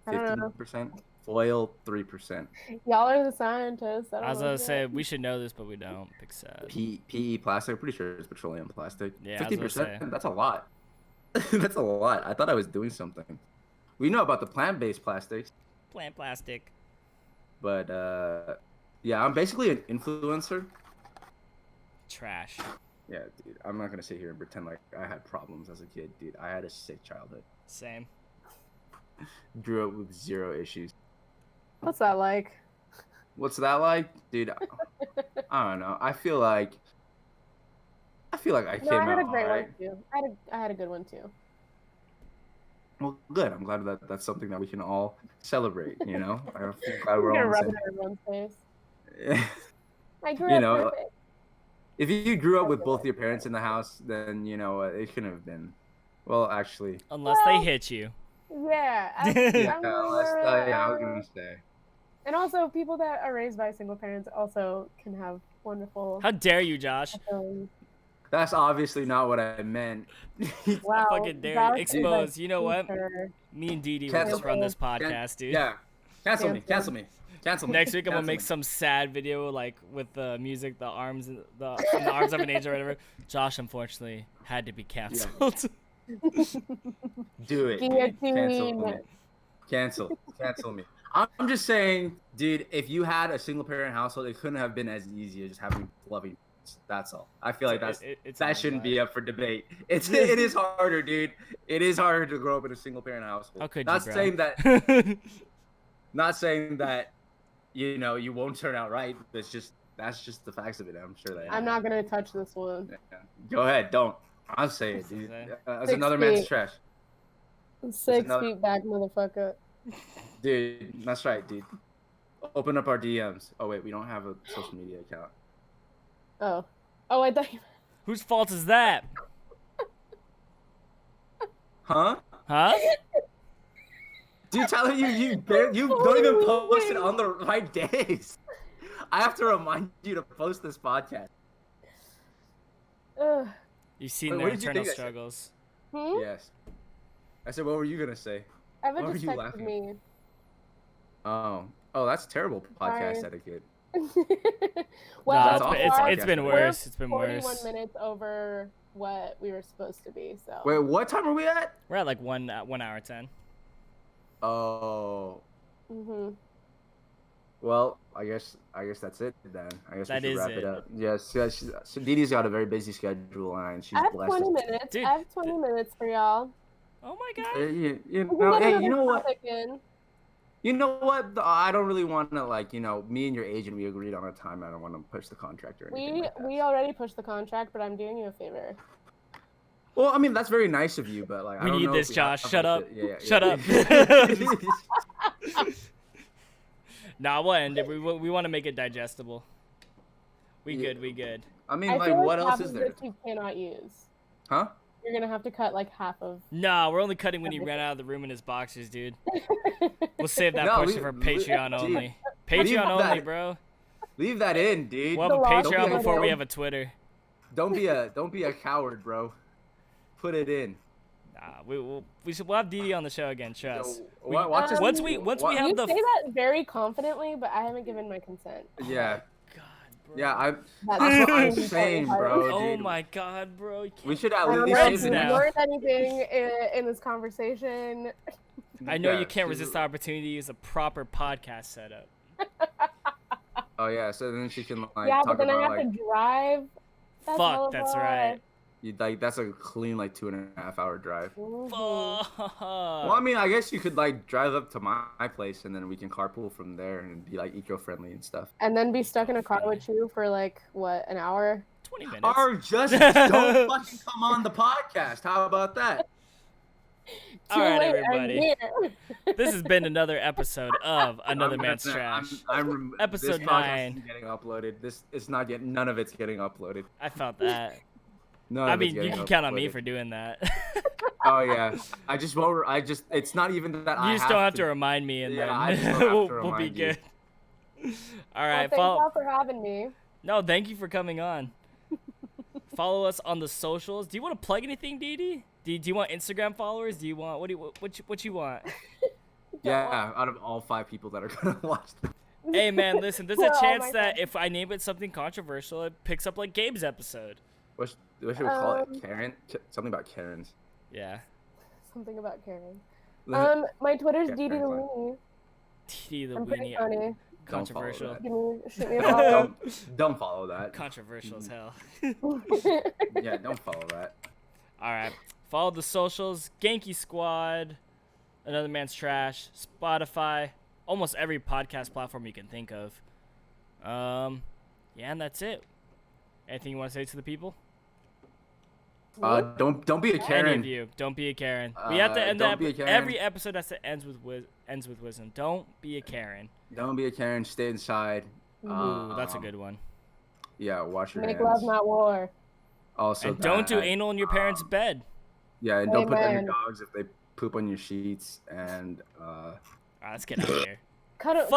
I don't know. 15%, foil 3%. Y'all are the scientists. I don't I was know gonna shit. say we should know this, but we don't. Big sad. PE plastic. I'm pretty sure it's petroleum plastic. Yeah, I was gonna 50%. say. That's a lot. That's a lot. I thought I was doing something. We know about the plant-based plastics, Plant plastic. but yeah, I'm basically an influencer. Trash. Yeah, dude. I'm not gonna sit here and pretend like I had problems as a kid, dude. I had a sick childhood. Same. Grew up with 0 issues. What's that like? What's that like, dude? I don't know. I feel like I came No, I had a out great alright. one too. I had a good one too. Well, good. I'm glad that that's something that we can all celebrate. You know, I'm glad we're You're all gonna on rub the it in everyone's face. same. I grew You up know, perfect. If you grew up with both your parents in the house, then you know it couldn't have been. Well, actually, Unless Well- they hit you. Yeah. yeah. I'm I was gonna say. And also, people that are raised by single parents also can have wonderful How dare you, Josh? feelings. That's obviously not what I meant. Wow. fucking dare Josh you. is Expose. a You know what? teacher. Me and DeeDee will Cancel. just run this podcast, dude. Yeah. Cancel me. Cancel. Cancel me. Cancel me. Next week I'm gonna Cancel make me. some sad video like with the music, the arms, and the arms of an angel or whatever. Josh unfortunately had to be canceled. Do it. dude. Cancel Guillotine. me. Cancel me. I'm just saying, dude, if you had a single parent household, it couldn't have been as easy as just having loving parents. That's all. I feel like It's that shouldn't be up for debate. It is harder, dude. It is harder to grow up in a single parent household. How could not you, bro? saying that not saying that you know you won't turn out right. That's just the facts of it. I'm sure that I'm not gonna touch this one. Yeah. Go ahead, don't. I'll say it, dude. Say. That's 6 another man's feet. trash. 6 another- feet back, motherfucker. Dude, that's right, dude. Open up our DMs. Oh wait, we don't have a social media account. Oh. Oh, I thought you... Whose fault is that? Huh? Huh? Dude, Tyler, you don't even post it on the right days. I have to remind you to post this podcast. Ugh. You've seen Wait, their what did you internal think I said? struggles. Yes. I said, what were you gonna say? Eva Why were just you texted laughing? me. Oh, that's terrible podcast Sorry. etiquette. Well, That's No, awful it's been podcast. worse. It's been 41 worse. minutes over what we were supposed to be. So. Wait, what time are we at? We're at like 1 hour 10. Oh. Mhm. Well, I guess that's it then. I guess That we should is wrap it up. Yes, so DeeDee's got a very busy schedule and she's I have blessed. 20 minutes. Dude, I have 20 minutes for y'all. Oh my god. You We can know, get hey, another you know what? topic in. You know what? I don't really want to, like, you know, me and your agent, we agreed on a time. I don't want to push the contract or anything like that. We already pushed the contract, but I'm doing you a favor. Well, I mean, that's very nice of you, but like, I We don't need know this, if we have Josh. to Shut push up. it. Yeah. Shut up. Nah, we'll end it. We want to make it digestible. We Yeah. good. I mean, I like, feel what like else half is of there? this you cannot use. Huh? You're gonna have to cut like half of. Nah, we're only cutting when he ran out of the room in his boxers, dude. We'll save that No, portion leave- for leave- Patreon dude, only. leave Patreon only, that- bro. Leave that in, dude. We'll have a The law Patreon don't before we know. have a Twitter. Don't be a coward, bro. Put it in. Nah, we'll have DeeDee on the show again. Trust. Yo, watch this. Once we have You the say that very confidently, but I haven't given my consent. Yeah. God, bro. Yeah, that's That's what I'm really saying, hard. bro. Oh dude. my God, bro. You We can't- should at I don't least know Ends if save you now. this. learned anything in this conversation. I know Yeah, you can't she- resist the opportunity to use a proper podcast setup. Oh yeah, so then she can like Yeah, talk but then I about have like to drive. That's Fuck, hella that's far. right. that's a clean like 2.5 hour drive. Mhm. Fuck. Well, I mean, I guess you could like drive up to my place and then we can carpool from there and be like eco-friendly and stuff. And then be stuck in a car with you for like what, an hour? 20 minutes. Or just don't fucking come on the podcast. How about that? All Too right, late, I'm everybody. here. This has been another episode of Another I'm Man's gonna- Trash. this Episode podcast 9. isn't getting uploaded. It's not getting. None of it's getting uploaded. I felt that. None I of it's mean, you getting can count on me uploaded. for doing that. Oh yeah, I just won't. It's not even that. You just don't have to remind me, and Yeah, I just then don't have to we'll be remind you. good. All Well, right, thanks all for having me. No, thank you for coming on. Follow us on the socials. Do you want to plug anything, DeeDee? Do you want Instagram followers? Do you want what you want? Yeah, out of all 5 people that are gonna watch this. Hey man, listen. There's a Oh chance my that God. if I name it something controversial, it picks up like Gabe's episode. What should we call it? Karen? Something about Karens. Yeah. Something about Karen. Don't My Twitter's Yeah, DeeDee the Karen's Weenie. DeeDee the I'm pretty weenie. funny. follow Controversial. that. Shoot me a follow. Don't follow that. Controversial as hell. Yeah, don't follow that. All right. Follow the socials. Genki Squad. Another Man's Trash. Spotify. Almost every podcast platform you can think of. Yeah, and that's it. Anything you want to say to the people? Don't be a Any of Karen. you, don't be a Karen. We have to end don't that. be a Karen. Every episode has to ends with wisdom. Don't be a Karen. Don't be a Karen. Stay inside. Ooh, that's a good one. Yeah, wash your Make hands. love, not war. Also, And don't do that. anal in your parents' bed. Yeah, and don't put down Amen. your dogs if they poop on your sheets. And All right, let's get out of here. Cut it. Fuck.